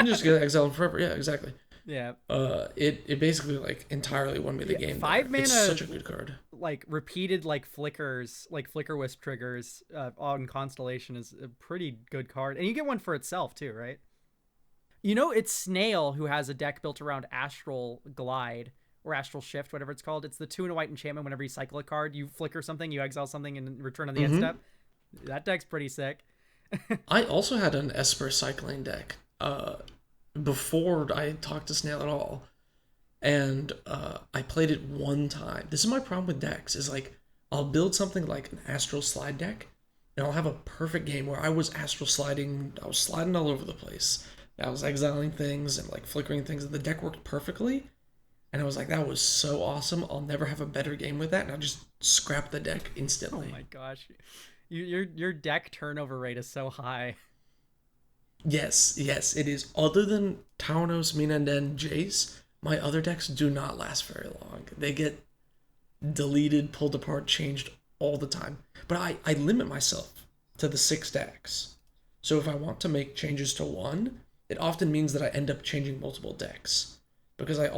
You just get exile them forever. Yeah, exactly. Yeah. It basically like entirely won me the game. 5 mana. It's such a good card. Like repeated like flickers, like Flicker Wisp triggers on Constellation is a pretty good card. And you get one for itself too, right? It's Snail who has a deck built around Astral Glide or Astral Shift, whatever it's called. It's the 2 and a white enchantment. Whenever you cycle a card, you flicker something, you exile something, and return on the end step. That deck's pretty sick. I also had an Esper cycling deck before I talked to Snail at all. And I played it one time. This is my problem with decks, is like, I'll build something like an Astral Slide deck, and I'll have a perfect game where I was Astral Sliding, I was sliding all over the place. I was exiling things and like flickering things, and the deck worked perfectly. And I was like, that was so awesome. I'll never have a better game with that. And I just scrapped the deck instantly. Oh my gosh. Your deck turnover rate is so high. Yes, it is. Other than Taunos, Minanden, Jace, my other decks do not last very long. They get deleted, pulled apart, changed all the time. But I limit myself to the 6 decks. So if I want to make changes to one, it often means that I end up changing multiple decks. Because I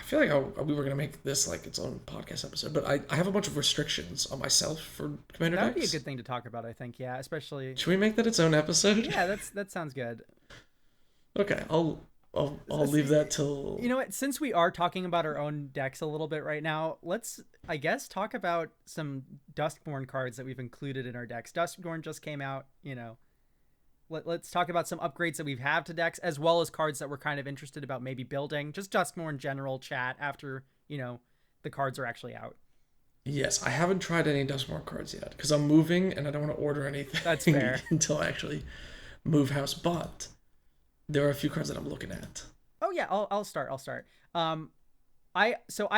feel like we were going to make this like its own podcast episode, but I have a bunch of restrictions on myself for commander decks. That would be a good thing to talk about, I think. Yeah, especially. Should we make that its own episode? Yeah, that sounds good. Okay, I'll leave that till. You know what? Since we are talking about our own decks a little bit right now, let's, I guess, talk about some Duskborn cards that we've included in our decks. Duskborn just came out, Let's talk about some upgrades that we've had to decks, as well as cards that we're kind of interested about maybe building. Just Duskborn general chat after, the cards are actually out. Yes, I haven't tried any Duskborn cards yet, because I'm moving and I don't want to order anything. That's fair. Until I actually move house. But there are a few cards that I'm looking at. Oh yeah, I'll start. I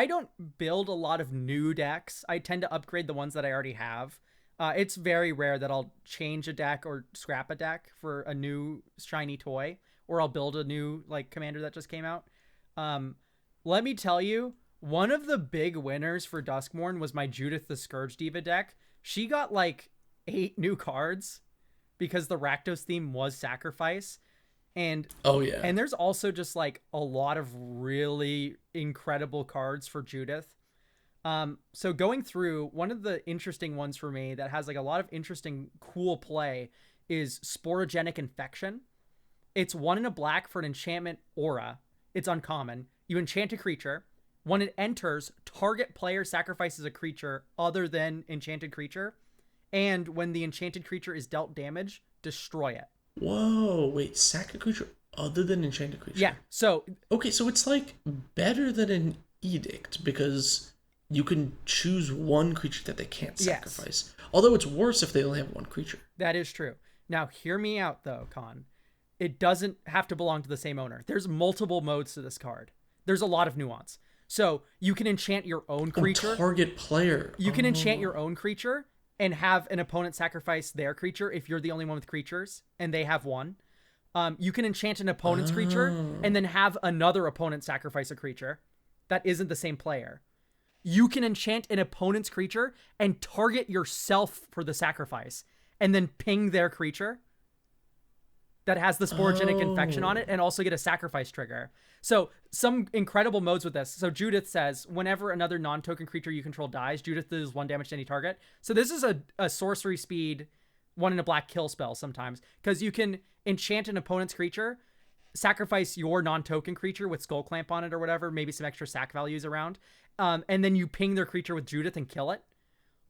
don't build a lot of new decks. I tend to upgrade the ones that I already have. It's very rare that I'll change a deck or scrap a deck for a new shiny toy, or I'll build a new like commander that just came out. Let me tell you, one of the big winners for Duskmourn was my Judith the Scourge Diva deck. She got like 8 new cards because the Rakdos theme was sacrifice. And Oh yeah. and there's also just like a lot of really incredible cards for Judith. So going through, one of the interesting ones for me that has like a lot of interesting cool play is Sporogenic Infection. It's 1 in a black for an enchantment aura. It's uncommon. You enchant a creature. When it enters, target player sacrifices a creature other than enchanted creature. And when the enchanted creature is dealt damage, destroy it. Whoa, wait, sack a creature other than enchanted creature? Yeah, so... Okay, so it's like better than an edict because you can choose one creature that they can't sacrifice. Yes. Although it's worse if they only have one creature. That is true. Now, hear me out though, Con. It doesn't have to belong to the same owner. There's multiple modes to this card. There's a lot of nuance. So you can enchant your own creature. Target player. You can enchant your own creature and have an opponent sacrifice their creature if you're the only one with creatures and they have one. You can enchant an opponent's creature and then have another opponent sacrifice a creature that isn't the same player. You can enchant an opponent's creature and target yourself for the sacrifice and then ping their creature that has the Sporogenic Infection on it and also get a sacrifice trigger. So some incredible modes with this. So Judith says, whenever another non-token creature you control dies, Judith does 1 damage to any target. So this is a sorcery speed 1 in a black kill spell sometimes, because you can enchant an opponent's creature, sacrifice your non-token creature with Skull Clamp on it or whatever, maybe some extra sack values around, and then you ping their creature with Judith and kill it.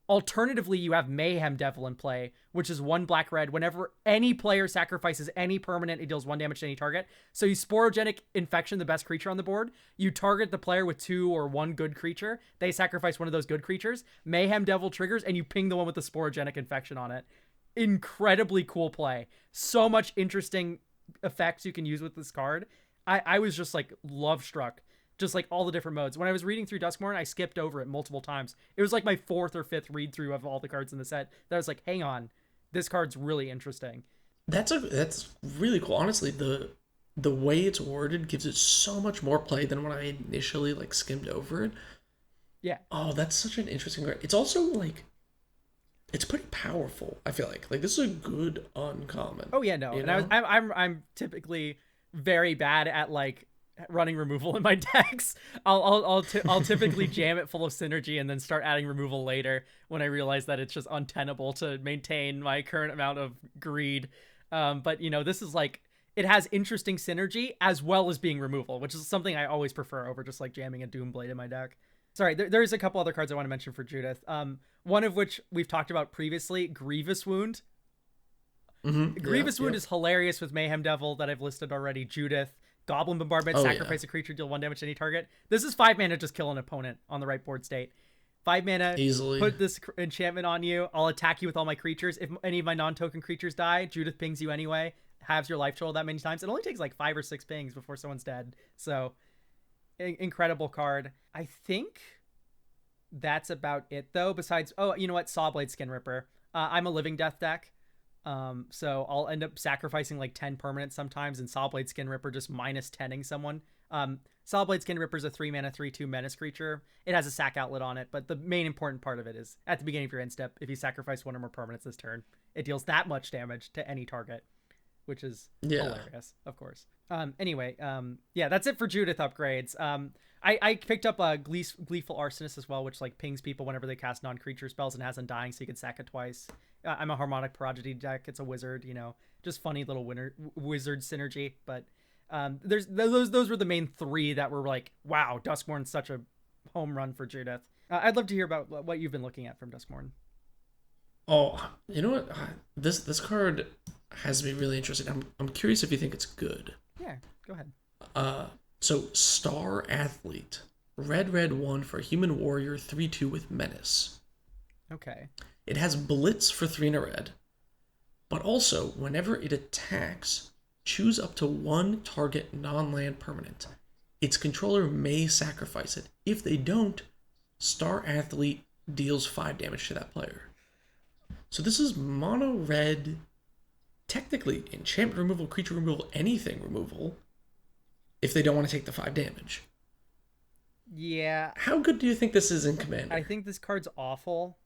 Alternatively, you have Mayhem Devil in play, which is 1 black-red. Whenever any player sacrifices any permanent, it deals 1 damage to any target. So you Sporogenic Infection, the best creature on the board. You target the player with 2 or 1 good creature. They sacrifice one of those good creatures. Mayhem Devil triggers, and you ping the one with the Sporogenic Infection on it. Incredibly cool play. So much interesting effects you can use with this card. I was just like love struck. Just like all the different modes. When I was reading through Duskmourn, I skipped over it multiple times. It was like my 4th or 5th read through of all the cards in the set that I was like, hang on, this card's really interesting. That's really cool. Honestly, the way it's worded gives it so much more play than when I initially like skimmed over it. Yeah. Oh, that's such an interesting card. It's also like, it's pretty powerful. I feel like this is a good uncommon. Oh yeah, no. And I'm typically very bad at like running removal in my decks. I'll typically jam it full of synergy and then start adding removal later when I realize that it's just untenable to maintain my current amount of greed. But you know, this is like, it has interesting synergy as well as being removal, which is something I always prefer over just like jamming a Doomblade in my deck. Sorry, there's a couple other cards I want to mention for Judith. One of which we've talked about previously, Grievous Wound. Grievous Wound is hilarious with Mayhem Devil that I've listed already. Judith, Goblin Bombardment, sacrifice a creature, deal 1 damage to any target. This is 5 mana, just kill an opponent on the right board state. 5 mana, easily. Put this enchantment on you. I'll attack you with all my creatures. If any of my non-token creatures die, Judith pings you anyway. Halves your life total that many times. It only takes like 5 or 6 pings before someone's dead. So, incredible card. I think that's about it though. Besides, oh, you know what? Sawblade Skin Ripper. I'm a Living Death deck. So I'll end up sacrificing like 10 permanents sometimes, and Sawblade Skin Ripper just -10ing someone. Sawblade Skin Ripper is a 3 mana 3/2 menace creature. It has a sack outlet on it, but the main important part of it is at the beginning of your end step, if you sacrifice 1 or more permanents this turn, it deals that much damage to any target, which is hilarious, of course. Anyway, yeah, that's it for Judith upgrades. I picked up a Gleeful Arsonist as well, which like pings people whenever they cast non-creature spells and has Undying, so you can sack it twice. I'm a Harmonic Prodigy deck. It's a wizard, you know, just funny little wizard synergy. But those were the main 3 that were like, wow, Duskmourn's such a home run for Judith. I'd love to hear about what you've been looking at from Duskmourn. Oh, you know what? This card has me really interested. I'm curious if you think it's good. Yeah, go ahead. So Star Athlete, red 1 for Human Warrior 3/2 with Menace. Okay. It has Blitz for 3 and a red, but also whenever it attacks, choose up to one target non-land permanent. Its controller may sacrifice it. If they don't, Star Athlete deals 5 damage to that player. So this is mono red, technically enchantment removal, creature removal, anything removal, if they don't want to take the 5 damage. Yeah. How good do you think this is in Commander? I think this card's awful.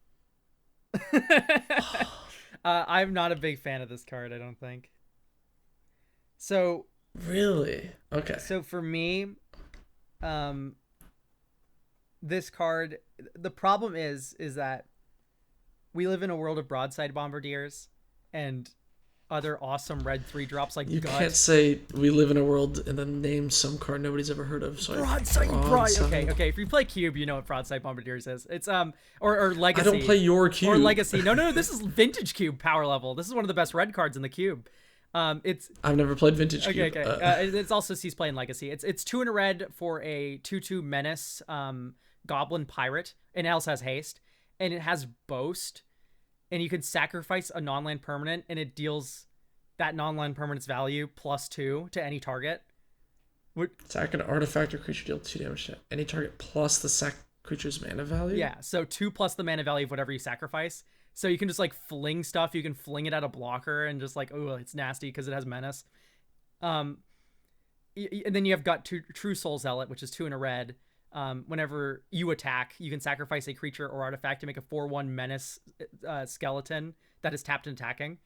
I'm not a big fan of this card, I don't think. So Really? Okay. So for me, this card, the problem is that we live in a world of broadside bombardiers and other awesome red 3-drops like You Gut. can't say we live in a world and then name some card nobody's ever heard of. So Broadside. Okay. If you play Cube, you know what Broadside Bombardiers is. It's or Legacy. I don't play your Cube. Or Legacy. No. This is Vintage Cube power level. This is one of the best red cards in the Cube. It's I've never played Vintage Cube. Okay. It's also Cease Playing Legacy. It's 2 in a red for a 2/2 menace goblin pirate, and it also has haste, and it has boast, and you can sacrifice a non-land permanent, and it deals that non-land permanent's value +2 to any target. Sack an artifact or creature, deal 2 damage to any target plus the sack creature's mana value. Yeah, so 2 plus the mana value of whatever you sacrifice. So you can just like fling stuff. You can fling it at a blocker and just like, oh, it's nasty because it has menace. And then you have got True Soul Zealot, which is 2 in a red. Whenever you attack, you can sacrifice a creature or artifact to make a 4/1 menace skeleton that is tapped and attacking.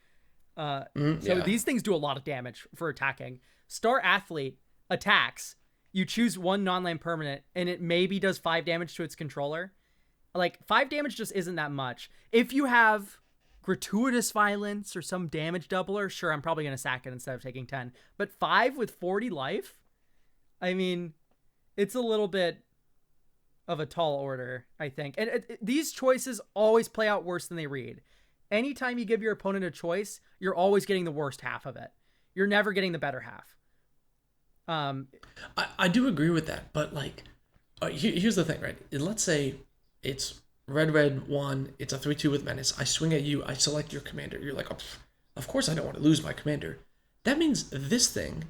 So these things do a lot of damage for attacking. Star Athlete attacks. You choose one non-land permanent, and it maybe does 5 damage to its controller. Like, 5 damage just isn't that much. If you have Gratuitous Violence or some damage doubler, sure, I'm probably going to sack it instead of taking 10. But 5 with 40 life? I mean, it's a little bit of a tall order, I think. And these choices always play out worse than they read. Anytime you give your opponent a choice, you're always getting the worst half of it. You're never getting the better half. I do agree with that, but like, here's the thing, right? Let's say it's red 1, it's a 3/2 with menace. I swing at you, I select your commander. You're like, oh, of course I don't want to lose my commander. That means this thing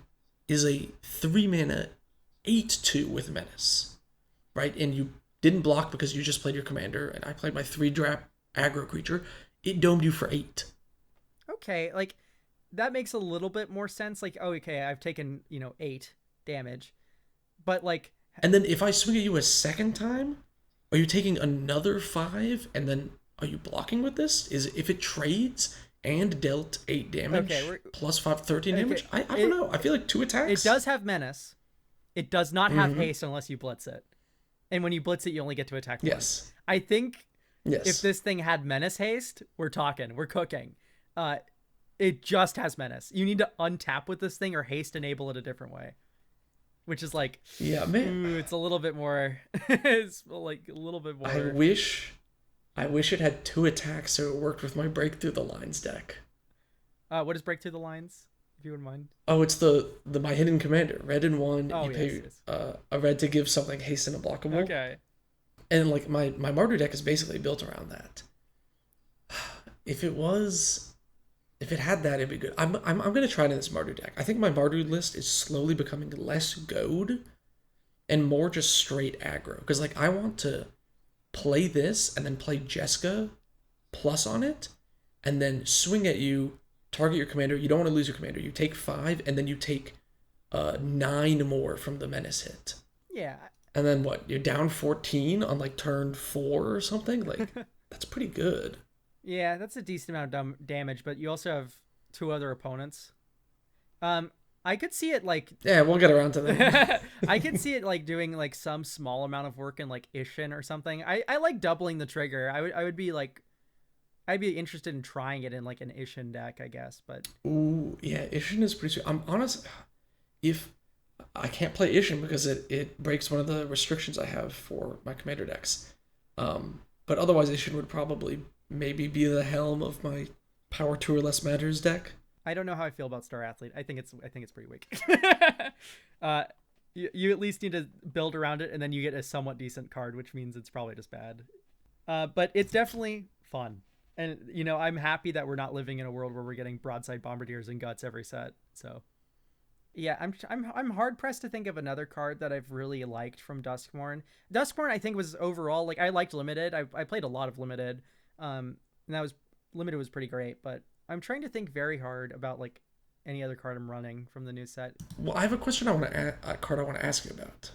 is a 3 mana 8/2 with menace, right? And you didn't block because you just played your commander, and I played my 3-drop aggro creature. It domed you for 8. Okay, like, that makes a little bit more sense. Like, oh, okay, I've taken, 8 damage. But, like... And then if I swing at you a second time, are you taking another 5? And then are you blocking with this? Is if it trades and dealt 8 damage, plus 5, 13 damage? I don't know. I feel like 2 attacks. It does have menace. It does not have haste unless you blitz it. And when you blitz it, you only get to attack once. Yes. I think... Yes. If this thing had menace haste, we're cooking. It just has menace. You need to untap with this thing or haste enable it a different way, which is like, yeah, man, it's a little bit more. It's like a little bit more. I wish it had 2 attacks so it worked with my Break Through the Lines deck. What is Break Through the Lines, if you wouldn't mind? Oh, it's the my hidden commander, red and 1. Oh, you pay yes. A red to give something haste and unblockable. Okay. And like my Mardu deck is basically built around that. If it had that, it'd be good. I'm gonna try it in this Mardu deck. I think my Mardu list is slowly becoming less goad and more just straight aggro. Because like I want to play this and then play Jeska plus on it, and then swing at you, target your commander. You don't want to lose your commander. You take 5, and then you take 9 more from the menace hit. Yeah. And then what? You're down 14 on like turn 4 or something? Like, that's pretty good. Yeah, that's a decent amount of damage, but you also have 2 other opponents. I could see it like... Yeah, we'll get around to that. I could see it like doing like some small amount of work in like Ishin or something. I like doubling the trigger. I would be like... I'd be interested in trying it in like an Ishin deck, I guess, but... Ooh, yeah, Ishin is pretty sweet. I'm honest, if... I can't play Ishin because it breaks one of the restrictions I have for my commander decks. But otherwise, Ishin would probably maybe be the helm of my Power 2 or Less Matters deck. I don't know how I feel about Star Athlete. I think it's pretty weak. You at least need to build around it, and then you get a somewhat decent card, which means it's probably just bad. But it's definitely fun. And, I'm happy that we're not living in a world where we're getting broadside bombardiers and guts every set. So Yeah, I'm hard pressed to think of another card that I've really liked from Duskmourn. Duskmourn, I think, was overall like I liked limited. I played a lot of limited, and that was limited was pretty great. But I'm trying to think very hard about like any other card I'm running from the new set. Well, I have a question a card I want to ask you about.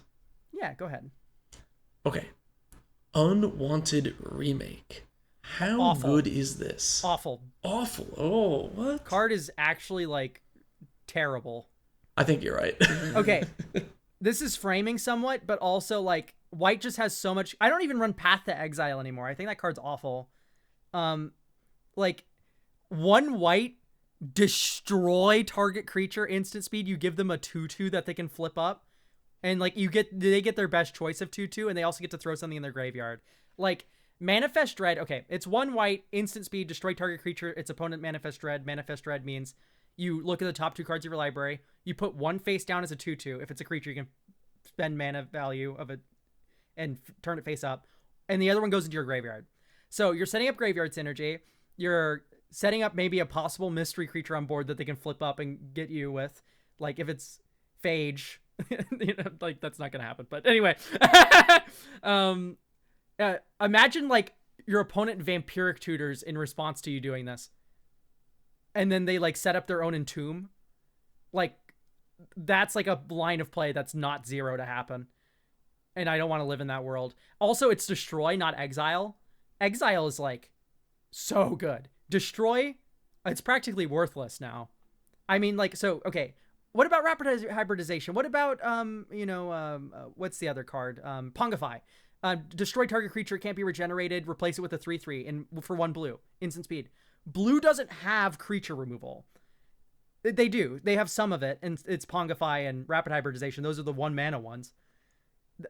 Yeah, go ahead. Okay, Unwanted Remake. How Awful, good is this? awful. Awful. Oh, what? Card is actually like terrible. I think you're right. Okay, this is framing somewhat, but also like white just has so much. I don't even run Path to Exile anymore. I think that card's awful. Um, like one white destroy target creature instant speed. You give them a 2/2 that they can flip up, and like they get their best choice of 2/2, and they also get to throw something in their graveyard. Like Manifest Dread. Okay, it's one white instant speed, destroy target creature. Its opponent Manifest Dread. Manifest Dread means you look at the top 2 cards of your library. You put one face down as a 2/2. If it's a creature, you can spend mana value of it and turn it face up, and the other one goes into your graveyard. So you're setting up graveyard synergy. You're setting up maybe a possible mystery creature on board that they can flip up and get you with. Like if it's Phage, like that's not gonna happen. But anyway, imagine like your opponent vampiric tutors in response to you doing this, and then they like set up their own entomb. Like that's like a line of play that's not 0 to happen. And I don't want to live in that world. Also, it's destroy, not exile. Exile is like so good. Destroy, it's practically worthless now. I mean, like, so okay. What about rapid hybridization? What about what's the other card? Pongify. Destroy target creature, can't be regenerated. Replace it with a 3/3 and for 1 blue, instant speed. Blue doesn't have creature removal. They do. They have some of it, and it's Pongify and rapid hybridization. Those are the 1 mana ones.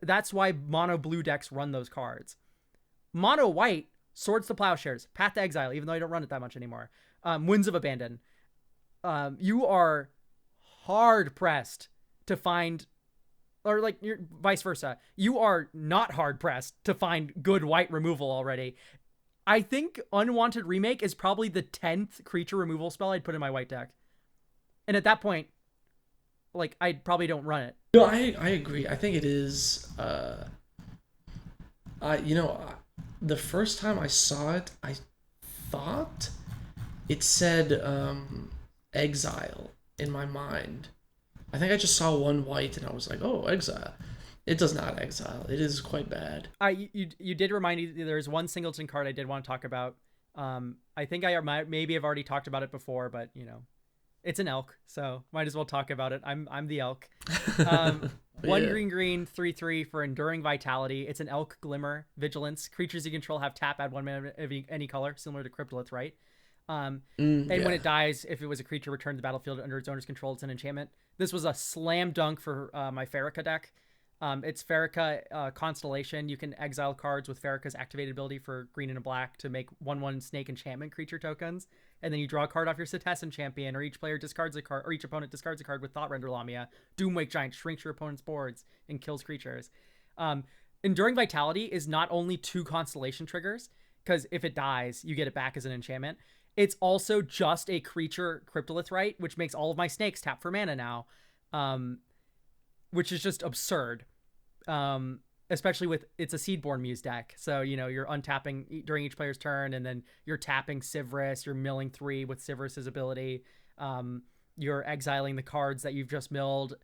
That's why mono blue decks run those cards. Mono white, Swords to Plowshares, Path to Exile, even though I don't run it that much anymore. Winds of Abandon. You are hard pressed to find, or like you're vice versa. You are not hard pressed to find good white removal already. I think Unwanted Remake is probably the 10th creature removal spell I'd put in my white deck. And at that point, like, I probably don't run it. No, I agree. I think it is. The first time I saw it, I thought it said exile in my mind. I think I just saw 1 white and I was like, oh, exile. It does not exile. It is quite bad. You did remind me there's one singleton card I did want to talk about. I think I maybe have already talked about it before, but it's an elk, so might as well talk about it. I'm the elk. One Yeah. green 3/3 for Enduring Vitality. It's an elk glimmer vigilance. Creatures you control have tap, add 1 mana of any color, similar to Cryptolith, right? And when it dies, if it was a creature returned to the battlefield under its owner's control, it's an enchantment. This was a slam dunk for my Farrakha deck. It's Farrakha Constellation. You can exile cards with Farrakha's activated ability for green and a black to make 1/1 snake enchantment creature tokens. And then you draw a card off your Setessan champion, or each player discards a card, or each opponent discards a card with Thought Render Lamia. Doomwake Giant shrinks your opponent's boards and kills creatures. Enduring Vitality is not only 2 constellation triggers, because if it dies, you get it back as an enchantment. It's also just a creature Cryptolith Rite, which makes all of my snakes tap for mana now, which is just absurd. Especially with it's a Seedborn Muse deck, so you're untapping during each player's turn, and then you're tapping Sivris, you're milling 3 with Sivris's ability, you're exiling the cards that you've just milled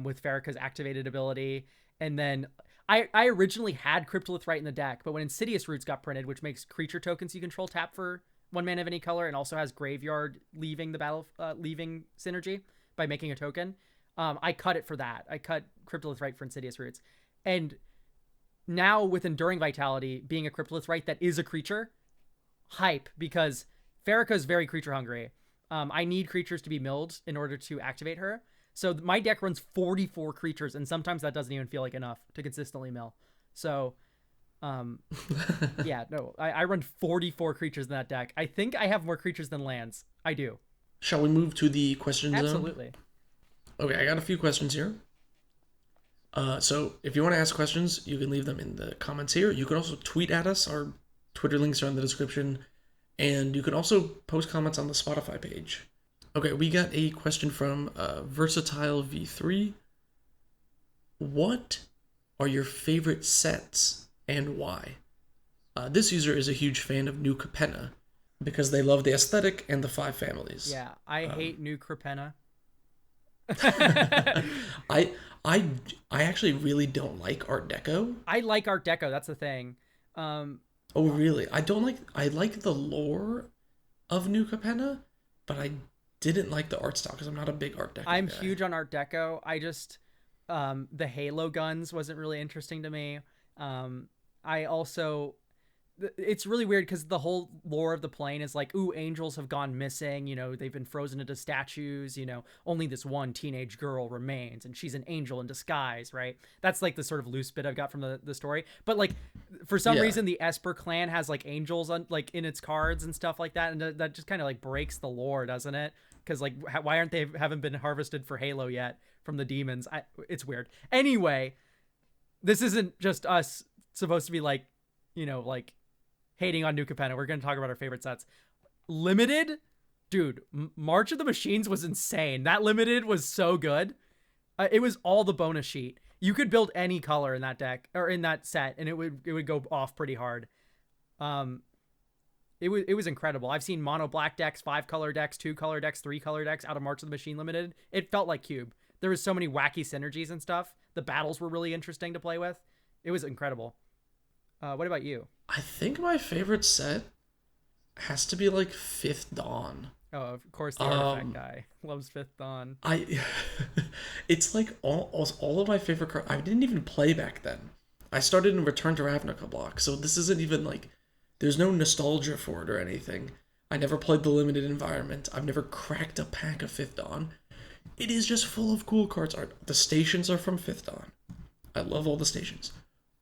with Farrakha's activated ability, and then I originally had Cryptolith Rite in the deck, but when Insidious Roots got printed, which makes creature tokens you control tap for 1 mana of any color, and also has graveyard leaving the battle leaving synergy by making a token, I cut it for that. I cut Cryptolith Rite for Insidious Roots, and now with Enduring Vitality being a Cryptolith Rite that is a creature, hype, because Farrakha is very creature hungry. I need creatures to be milled in order to activate her. So my deck runs 44 creatures, and sometimes that doesn't even feel like enough to consistently mill. So, yeah, no, I run 44 creatures in that deck. I think I have more creatures than lands. I do. Shall we move to the question zone? Absolutely. Okay, I got a few questions here. So if you want to ask questions, you can leave them in the comments here. You can also tweet at us. Our Twitter links are in the description. And you can also post comments on the Spotify page. Okay, we got a question from Versatile V3. What are your favorite sets and why? This user is a huge fan of New Capenna because they love the aesthetic and the five families. Yeah, I hate New Crepenna. I I I actually really don't like Art Deco. I like Art Deco. That's the thing. Oh really? I like the lore of New Capenna, but I didn't like the art style because I'm not a big Art Deco I'm guy. huge on Art Deco. I just the Halo guns wasn't really interesting to me. I also it's really weird because the whole lore of the plane is like, ooh, angels have gone missing. You know, they've been frozen into statues. You know, only this one teenage girl remains, and she's an angel in disguise, right? That's like the sort of loose bit I've got from the story. But like, for some Yeah. reason, the Esper clan has like angels on like in its cards and stuff like that, and that just kind of like breaks the lore, doesn't it? Because like, why aren't they haven't been harvested for Halo yet from the demons? It's weird. Anyway, this isn't just us supposed to be like, you know, like hating on New Capenna. We're going to talk about our favorite sets. Limited, dude, March of the Machines was insane. That limited was so good. It was all the bonus sheet. You could build any color in that deck or in that set, and it would go off pretty hard. It was incredible. I've seen mono black decks, 5-color decks, 2-color decks, 3-color decks out of March of the Machine Limited. It felt like Cube. There was so many wacky synergies and stuff. The battles were really interesting to play with. It was incredible. What about you? I think my favorite set has to be like Fifth Dawn. Oh, of course, the artifact guy loves Fifth Dawn. I it's like all of my favorite cards. I didn't even play back then. I started in Return to Ravnica block, so this isn't even like there's no nostalgia for it or anything. I never played the limited environment. I've never cracked a pack of Fifth Dawn. It is just full of cool cards. The stations are from Fifth Dawn. I love all the stations.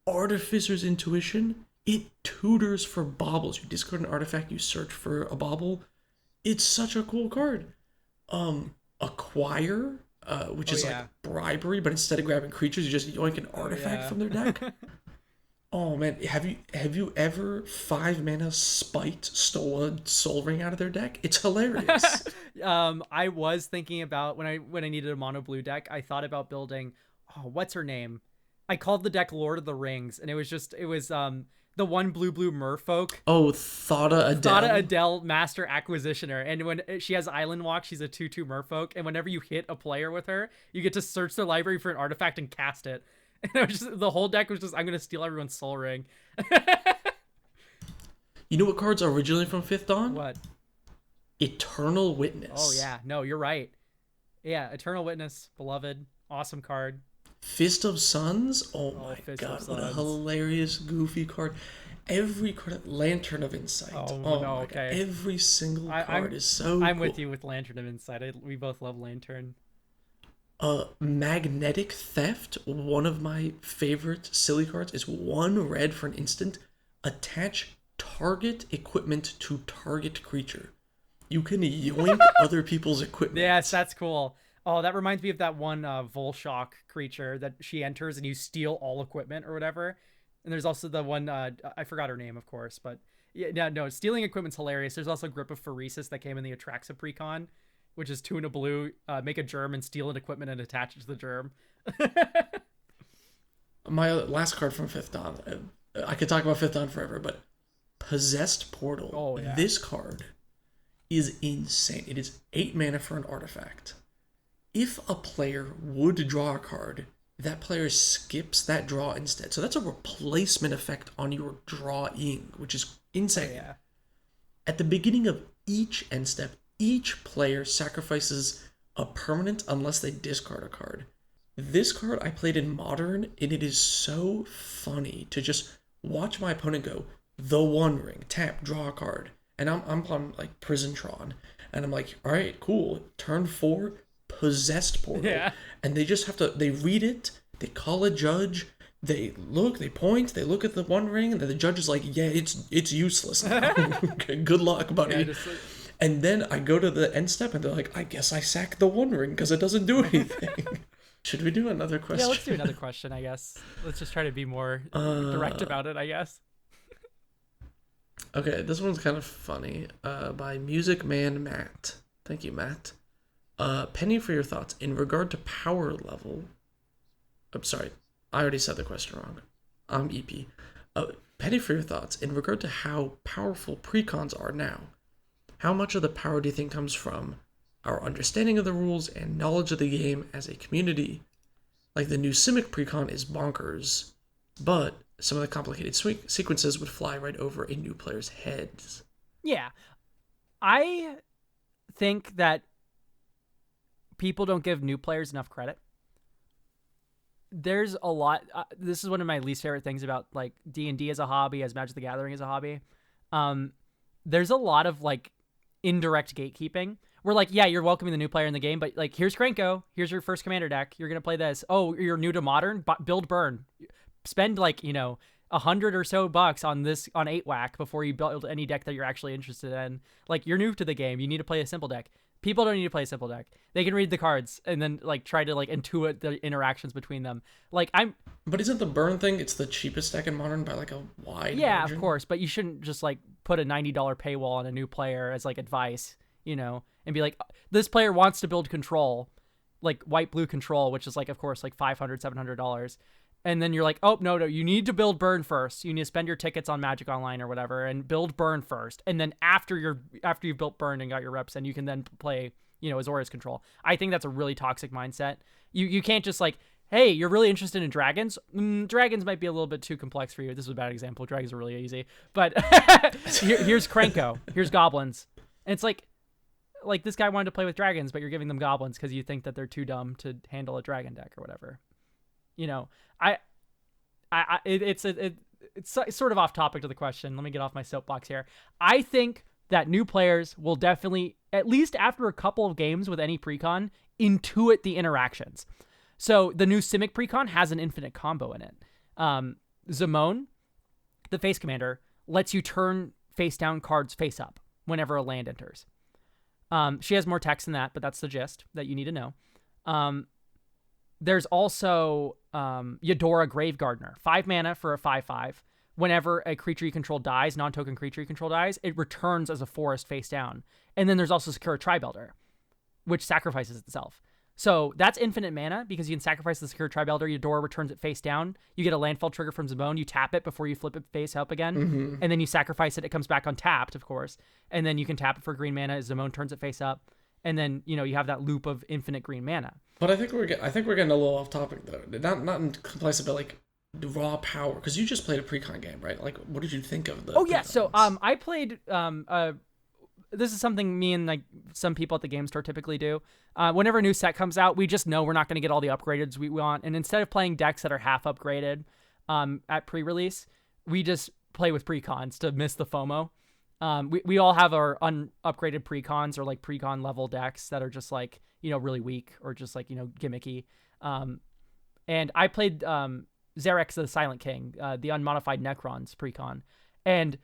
Artificer's Intuition, it tutors for baubles. You discard an artifact, you search for a bauble. It's such a cool card. Acquire, which is like bribery, but instead of grabbing creatures, you just yoink an artifact from their deck. Oh man, have you ever 5-mana spite stole a Soul Ring out of their deck? It's hilarious. I was thinking about when I needed a mono blue deck, I thought about building what's her name? I called the deck Lord of the Rings, and it was the one blue merfolk. Oh, Thada Adele. Thada Adele, Master Acquisitioner. And when she has Island Walk, she's a 2/2 merfolk. And whenever you hit a player with her, you get to search their library for an artifact and cast it. And it was just, the whole deck was just, I'm going to steal everyone's Soul Ring. You know what cards are originally from Fifth Dawn? What? Eternal Witness. Oh, yeah. No, you're right. Yeah, Eternal Witness, beloved, awesome card. Fist of Suns? Oh my Fist god, of what a Suns. hilarious, goofy card. Every card, Lantern of Insight. Oh, Oh, no, my okay. god. Every single card is so I'm cool. with you with Lantern of Insight. We both love Lantern. Magnetic Theft, one of my favorite silly cards, is 1 red for an instant. Attach target equipment to target creature. You can yoink other people's equipment. Yes, that's cool. Oh, that reminds me of that one Volshock creature that she enters and you steal all equipment or whatever. And there's also the one, I forgot her name, of course, but yeah, no, stealing equipment's hilarious. There's also Grip of Pheresis that came in the Atraxa precon, which is 2 and a blue, make a germ and steal an equipment and attach it to the germ. My last card from Fifth Dawn, I could talk about Fifth Dawn forever, but Possessed Portal. Oh, yeah. This card is insane. It is 8 mana for an artifact. If a player would draw a card, that player skips that draw instead. So that's a replacement effect on your drawing, which is insane. Oh, yeah. At the beginning of each end step, each player sacrifices a permanent unless they discard a card. This card I played in Modern, and it is so funny to just watch my opponent go, the One Ring, tap, draw a card. And I'm on like Prison Tron, and I'm like, all right, cool. Turn 4, Possessed Portal. Yeah. And they just have to, they read it, they call a judge, they look, they point, they look at the One Ring, and then the judge is like, yeah, it's useless now. Good luck, buddy. Yeah, just, and then I go to the end step, and they're like, I guess I sack the One Ring because it doesn't do anything. Should we do another question? yeah, let's do another question, I guess. Let's just try to be more direct about it, I guess. Okay, this one's kind of funny. By Music Man Matt. Thank you, Matt. Penny, for your thoughts in regard to power level. I'm sorry, I already said the question wrong. I'm EP. Penny, for your thoughts in regard to how powerful precons are now. How much of the power do you think comes from our understanding of the rules and knowledge of the game as a community? Like the new Simic precon is bonkers, but some of the complicated sequences would fly right over a new player's heads. Yeah. I think that people don't give new players enough credit. There's a lot. This is one of my least favorite things about like D&D as a hobby, as Magic the Gathering as a hobby. There's a lot of like indirect gatekeeping. We're like, yeah, you're welcoming the new player in the game, but like, here's Krenko. Here's your first commander deck. You're gonna play this. Oh, you're new to Modern. Build Burn. Spend like $100 or so on this on 8-whack before you build any deck that you're actually interested in. Like, you're new to the game. You need to play a simple deck. People don't need to play a simple deck. They can read the cards and then like try to like intuit the interactions between them. Like But isn't the burn thing? It's the cheapest deck in Modern by like a wide margin? Of course. But you shouldn't just like put a $90 paywall on a new player as like advice, and be like, this player wants to build control, like white-blue control, which is like, of course, like $500, $700. And then you're like, oh, no, you need to build burn first. You need to spend your tickets on Magic Online or whatever and build burn first. And then after you've built burn and got your reps, and you can then play, Azorius control. I think that's a really toxic mindset. You can't just like, hey, you're really interested in dragons. Dragons might be a little bit too complex for you. This is a bad example. Dragons are really easy. But here's Krenko. Here's goblins. And it's like this guy wanted to play with dragons, but you're giving them goblins because you think that they're too dumb to handle a dragon deck or whatever. It's sort of off topic to the question. Let me get off my soapbox here. I think that new players will definitely, at least after a couple of games with any precon, intuit the interactions. So the new Simic precon has an infinite combo in it. Zimone, the face commander, lets you turn face down cards face up whenever a land enters. She has more text than that, but that's the gist that you need to know. There's also Eudora Gravegardener, 5 mana for a 5/5. Whenever a creature you control dies, non-token creature you control dies, it returns as a forest face down. And then there's also Sakura Tribuilder, which sacrifices itself. So that's infinite mana because you can sacrifice the Sakura Tribuilder. Eudora returns it face down. You get a landfall trigger from Zimone. You tap it before you flip it face up again. Mm-hmm. And then you sacrifice it. It comes back untapped, of course. And then you can tap it for green mana. Zimone turns it face up. And then, you have that loop of infinite green mana. But I think we're getting a little off topic though. Not in complacency, but like the raw power. Because you just played a precon game, right? Like, what did you think of the? Oh yeah, so I played. This is something me and like some people at the game store typically do. Whenever a new set comes out, we just know we're not going to get all the upgrades we want, and instead of playing decks that are half upgraded at pre-release, we just play with precons to miss the FOMO. We all have our unupgraded precons or like precon level decks that are just like, really weak or just like, gimmicky. And I played Xerix the Silent King, the unmodified Necrons precon. And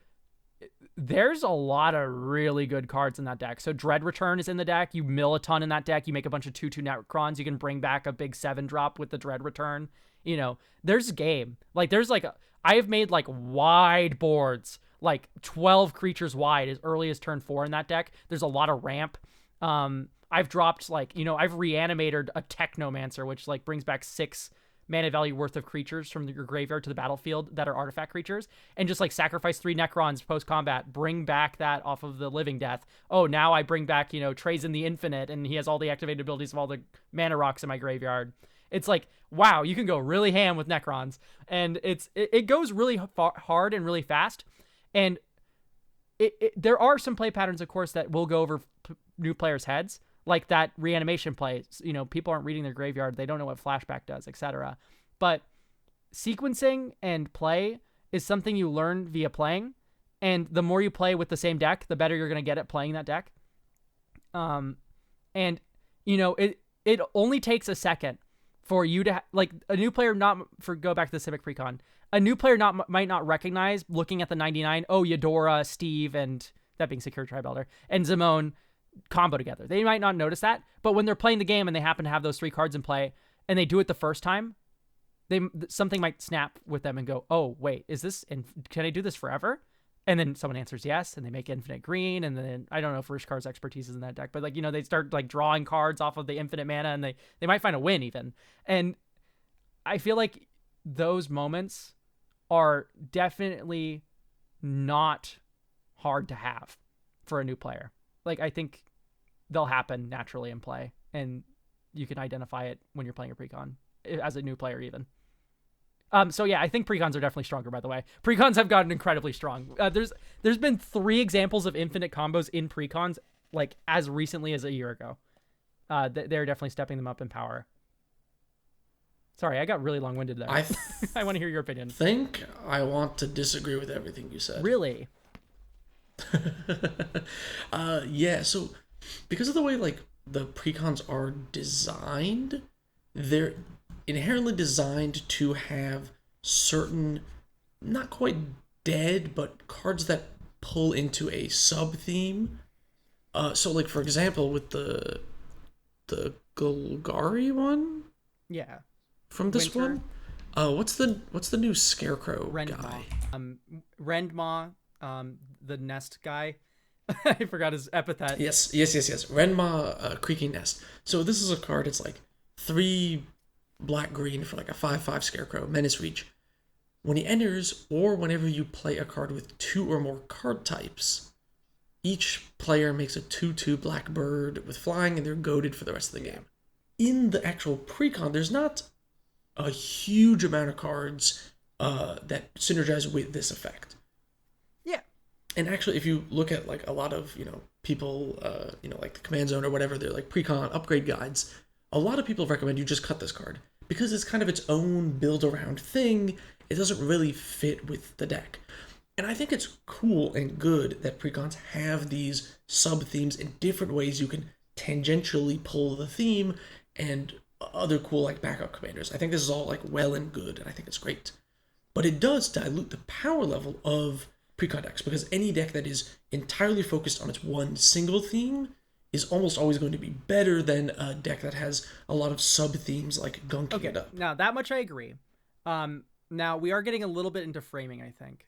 there's a lot of really good cards in that deck. So Dread Return is in the deck. You mill a ton in that deck. You make a bunch of 2/2 Necrons. You can bring back a big 7-drop with the Dread Return. There's game. Like I have made like wide boards, like 12 creatures wide as early as turn 4 in that deck. There's a lot of ramp. I've dropped I've reanimated a Technomancer, which like brings back 6 mana value worth of creatures from your graveyard to the battlefield that are artifact creatures, and just like sacrifice 3 Necrons post combat, bring back that off of the Living Death. Oh, now I bring back, Trazen the Infinite, and he has all the activated abilities of all the mana rocks in my graveyard. It's like, wow, you can go really ham with Necrons, and it goes really hard and really fast. And there are some play patterns, of course, that will go over new players' heads, like that reanimation play. People aren't reading their graveyard. They don't know what flashback does, etc. But sequencing and play is something you learn via playing. And the more you play with the same deck, the better you're going to get at playing that deck. It only takes a second for you to, like, a new player go back to the Civic Precon. A new player might not recognize, looking at the 99, Eudora, Steve, and that being Sakura Tribuilder, and Zimone combo together. They might not notice that, but when they're playing the game and they happen to have those 3 cards in play and they do it the first time, something might snap with them and go, oh wait, is this, and can I do this forever? And then someone answers yes, and they make infinite green, and then I don't know if Rishkar's expertise is in that deck, but like, you know, they start like drawing cards off of the infinite mana, and they might find a win even. And I feel like those moments are definitely not hard to have for a new player. Like, I think they'll happen naturally in play, and you can identify it when you're playing a precon as a new player even. So yeah, I think precons are definitely stronger, by the way. Precons have gotten incredibly strong. There's been 3 examples of infinite combos in precons, like, as recently as a year ago. They're definitely stepping them up in power. Sorry, I got really long-winded there. I want to hear your opinion. Think I want to disagree with everything you said. Really? Yeah, so because of the way, like, the precons are designed, they're inherently designed to have certain, not quite dead, but cards that pull into a sub-theme. So, like, for example, with the Golgari one? Yeah. From this Winter. one? What's the new Scarecrow Rendmaw. guy? Rendmaw, the nest guy. I forgot his epithet. Yes. Renma, Creaking Nest. So this is a card, it's like 3 black-green for like a 5/5 Scarecrow, Menace Reach. When he enters, or whenever you play a card with 2 or more card types, each player makes a 2/2 black bird with flying, and they're goaded for the rest of the game. In the actual precon, there's not a huge amount of cards that synergize with this effect. Yeah. And actually, if you look at like a lot of, people, like the Command Zone or whatever, they're like precon upgrade guides, a lot of people recommend you just cut this card because it's kind of its own build around thing. It doesn't really fit with the deck. And I think it's cool and good that precons have these sub-themes in different ways you can tangentially pull the theme and other cool like backup commanders. I think this is all like well and good, and I think it's great. But it does dilute the power level of precon decks, because any deck that is entirely focused on its one single theme is almost always going to be better than a deck that has a lot of sub-themes like gunking it up. Now, that much I agree. Now, we are getting a little bit into framing, I think.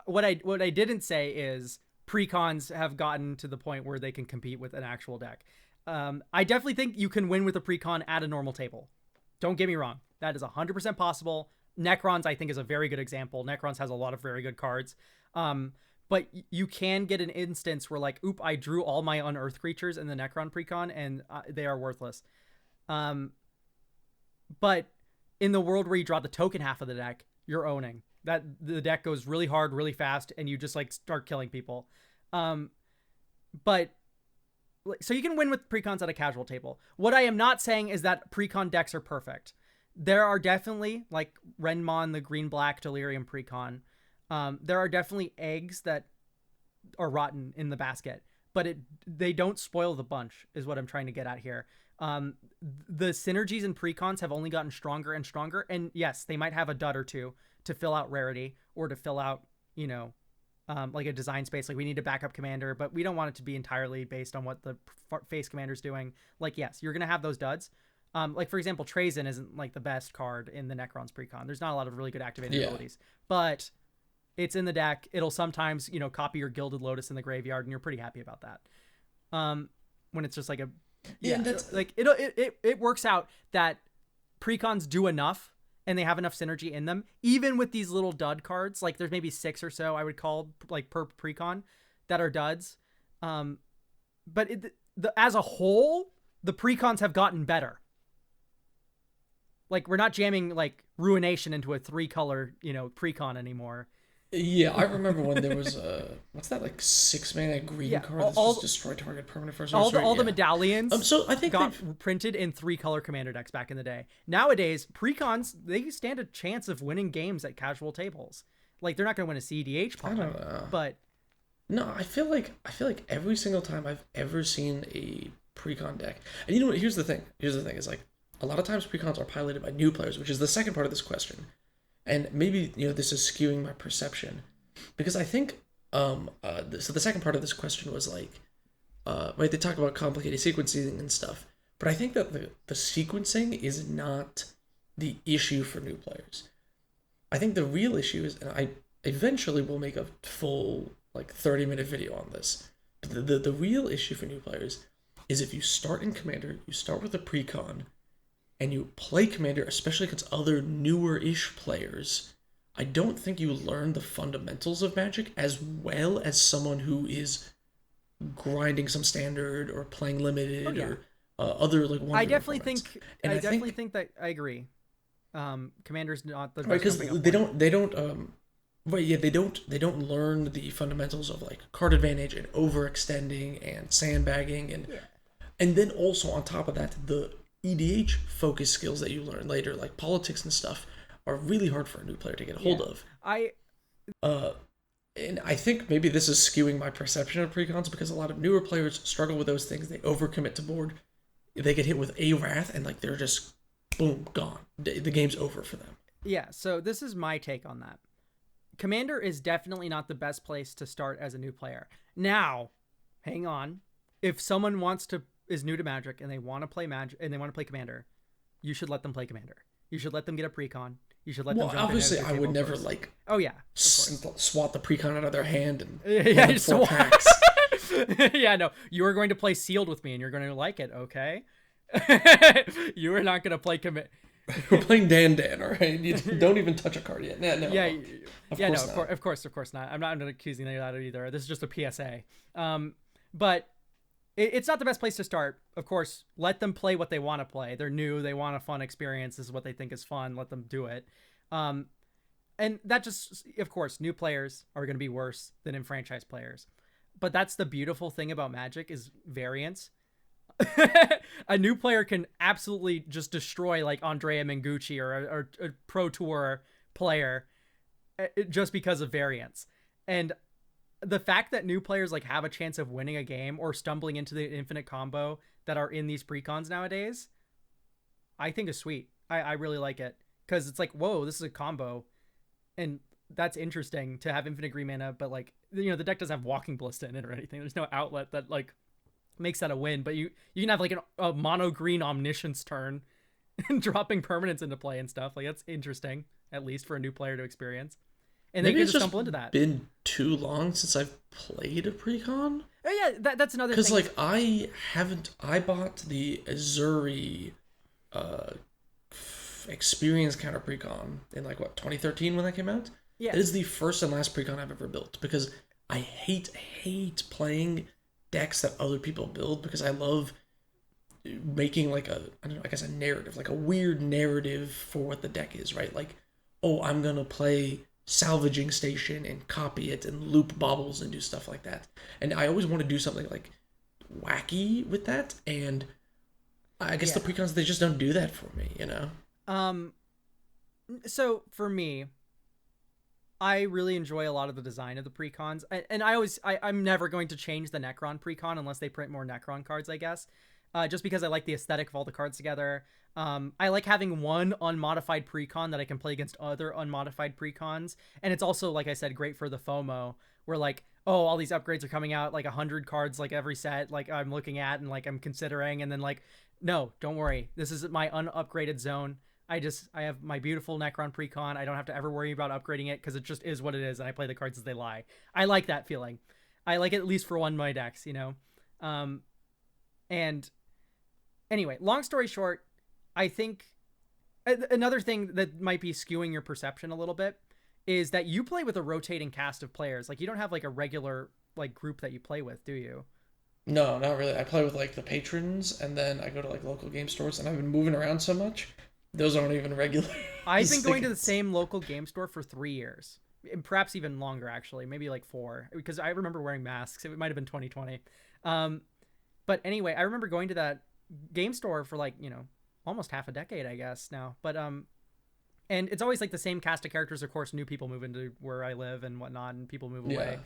What I didn't say is precons have gotten to the point where they can compete with an actual deck. I definitely think you can win with a precon at a normal table. Don't get me wrong. That is 100% possible. Necrons, I think, is a very good example. Necrons has a lot of very good cards. But you can get an instance where, like, oop, I drew all my unearthed creatures in the Necron precon, and they are worthless. But in the world where you draw the token half of the deck, you're owning. That the deck goes really hard, really fast, and you just, like, start killing people. But so you can win with precons at a casual table. What I am not saying is that precon decks are perfect. There are definitely, like Renmon, the green-black Delirium precon, there are definitely eggs that are rotten in the basket, but they don't spoil the bunch, is what I'm trying to get at here. The synergies in precons have only gotten stronger and stronger, and yes, they might have a dud or two to fill out rarity or to fill out, like a design space. Like, we need a backup commander, but we don't want it to be entirely based on what the face commander's doing. Like, yes, you're going to have those duds. Like, for example, Trazen isn't like the best card in the Necrons precon. There's not a lot of really good activated abilities, but it's in the deck. It'll sometimes, copy your Gilded Lotus in the graveyard, and you're pretty happy about that. When it's just like that's like, it works out that precons do enough and they have enough synergy in them, even with these little dud cards. Like, there's maybe 6 or so I would call, like, per precon that are duds. But as a whole, the precons have gotten better. Like, we're not jamming, like, Ruination into a 3-color, precon anymore. Yeah, I remember when there was what's that, like, 6-mana green card that's just destroy target permanent first. All the medallions so I think got printed in 3-color commander decks back in the day. Nowadays, precons, they stand a chance of winning games at casual tables. Like, they're not going to win a CEDH pod, I don't know. But no, I feel like every single time I've ever seen a precon deck, and you know what? Here's the thing is, like, a lot of times precons are piloted by new players, which is the second part of this question. And maybe, this is skewing my perception, because I think, so the second part of this question was like, right, they talk about complicated sequencing and stuff, but I think that the sequencing is not the issue for new players. I think the real issue is, and eventually we'll make a full like 30-minute video on this. But the real issue for new players is if you start in Commander, you start with a precon, and you play Commander, especially against other newer-ish players, I don't think you learn the fundamentals of Magic as well as someone who is grinding some Standard or playing Limited or other like I definitely think I definitely think that I agree. Commander's not the right because they don't right yeah they don't learn the fundamentals of like card advantage and overextending and sandbagging and then also on top of that the EDH focus skills that you learn later like politics and stuff are really hard for a new player to get a hold of. And I think maybe this is skewing my perception of precons because a lot of newer players struggle with those things. They overcommit to board. They get hit with a wrath and like they're just boom gone. The game's over for them. Yeah, so this is my take on that. Commander is definitely not the best place to start as a new player. Now, hang on. If someone is new to Magic and they want to play Magic and they want to play Commander, you should let them play Commander. You should let them get a precon. You should let them jump obviously in. I would never like swat the precon out of their hand and four packs. Yeah, no. You are going to play Sealed with me and you're going to like it, okay? You are not going to play We're playing Dan, all right? You don't even touch a card yet. Of course not. I'm not accusing any of that either. This is just a PSA. But it's not the best place to start. Of course, let them play what they want to play. They're new. They want a fun experience. This is what they think is fun. Let them do it. And that just, of course, new players are going to be worse than enfranchised players. But that's the beautiful thing about Magic is variance. A new player can absolutely just destroy like Andrea Mengucci or a Pro Tour player just because of variance. And the fact that new players like have a chance of winning a game or stumbling into the infinite combo that are in these precons nowadays, I think is sweet. I really like it because it's like, whoa, this is a combo. And that's interesting to have infinite green mana, but like, the deck doesn't have Walking Ballista in it or anything. There's no outlet that like makes that a win, but you can have like a mono green Omniscience turn and dropping permanents into play and stuff. Like that's interesting, at least for a new player to experience. And they can just stumble into that. Been too long since I've played a precon. Oh yeah, that's another thing. Because like I bought the Azuri experience counter precon in like 2013 when that came out. Yeah, it is the first and last precon I've ever built because I hate playing decks that other people build because I love making like a narrative, like a weird narrative for what the deck is, right? Like, oh, I'm gonna play Salvaging Station and copy it and loop baubles and do stuff like that. And I always want to do something like wacky with that, and I guess the precons, they just don't do that for me, So for me, I really enjoy a lot of the design of the precons, and I'm never going to change the Necron precon unless they print more Necron cards, I guess, just because I like the aesthetic of all the cards together. I like having one unmodified precon that I can play against other unmodified precons, and it's also, like I said, great for the FOMO, where like, oh, all these upgrades are coming out, like 100 cards like every set, like I'm looking at and like I'm considering, and then like, no, don't worry, this is my unupgraded zone. I have my beautiful Necron precon. I don't have to ever worry about upgrading it because it just is what it is, and I play the cards as they lie. I like that feeling. I like it at least for one of my decks, And anyway, long story short, I think another thing that might be skewing your perception a little bit is that you play with a rotating cast of players. Like, you don't have like a regular like group that you play with, do you? No, not really. I play with like the patrons, and then I go to like local game stores, and I've been moving around so much. Those aren't even regular. I've been going to the same local game store for 3 years. And perhaps even longer, actually. Maybe like 4. Because I remember wearing masks. It might have been 2020. But anyway, I remember going to that game store for like, almost half a decade, I guess, now. But, and it's always like the same cast of characters. Of course, new people move into where I live and whatnot, and people move away.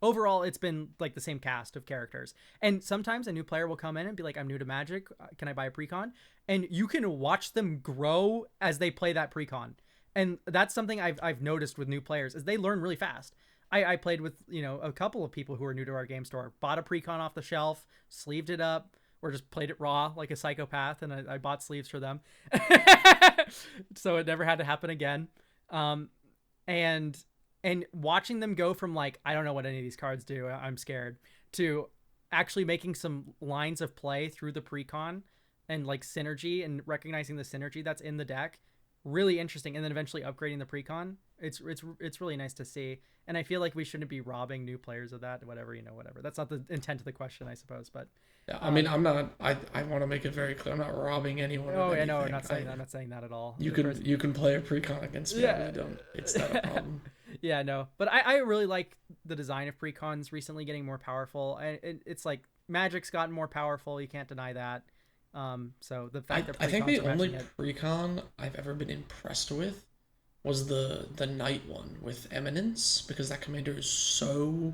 Overall, it's been like the same cast of characters. And sometimes a new player will come in and be like, I'm new to Magic. Can I buy a precon? And you can watch them grow as they play that precon. And that's something I've noticed with new players is they learn really fast. I played with, a couple of people who are new to our game store, bought a precon off the shelf, sleeved it up, or just played it raw like a psychopath. And I bought sleeves for them. So it never had to happen again. And And watching them go from like, I don't know what any of these cards do, I'm scared, to actually making some lines of play through the precon and like synergy and recognizing the synergy that's in the deck, really interesting. And then eventually upgrading the precon. It's really nice to see. And I feel like we shouldn't be robbing new players of that, whatever. That's not the intent of the question, I suppose. But yeah, I mean, I'm not. I want to make it very clear. I'm not robbing anyone. oh of yeah, no, anything. I'm not saying that at all. You can play a precon against me. I really don't. It's not a problem. Yeah, no, but I really like the design of precons recently getting more powerful. And it's like Magic's gotten more powerful. You can't deny that. So the fact that I think the only it... precon I've ever been impressed with was the night one with Eminence, because that commander is so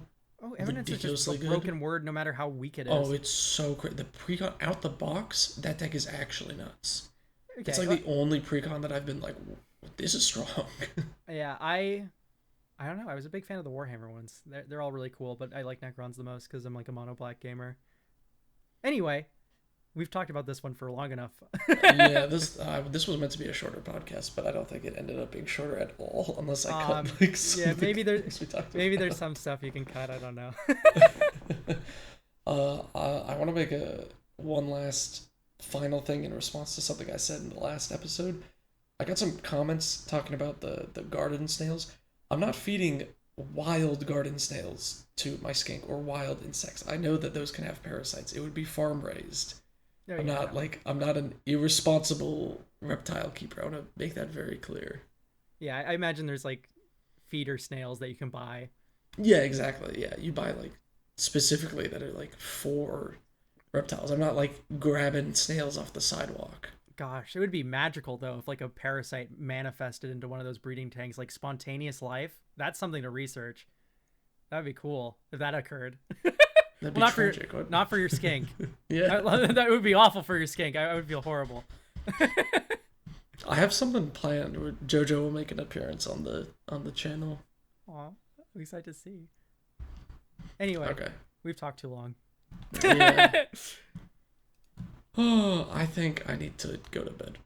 Eminence is just a broken word no matter how weak it is. Oh, it's so great. The precon out the box, that deck is actually nuts. Okay, it's like the only precon that I've been like, this is strong. Yeah, I don't know. I was a big fan of the Warhammer ones. They're all really cool, but I like Necrons the most because I'm like a mono black gamer. Anyway, we've talked about this one for long enough. Yeah, this was meant to be a shorter podcast, but I don't think it ended up being shorter at all, unless I cut like some yeah, maybe there's some stuff you can cut. I don't know. I want to make one last final thing in response to something I said in the last episode. I got some comments talking about the garden snails. I'm not feeding wild garden snails to my skink or wild insects. I know that those can have parasites. It would be farm raised. No, I'm not an irresponsible reptile keeper. I want to make that very clear. Yeah, I imagine there's like feeder snails that you can buy. Yeah, exactly. Yeah, you buy like specifically that are like for reptiles. I'm not like grabbing snails off the sidewalk. Gosh, it would be magical though if like a parasite manifested into one of those breeding tanks, like spontaneous life. That's something to research. That'd be cool if that occurred. That'd be tragic, not for your skink. Yeah, that would be awful for your skink. I would feel horrible. I have something planned where JoJo will make an appearance on the channel. Aw, I'm excited to see. Anyway, okay, we've talked too long. Yeah. Oh, I think I need to go to bed.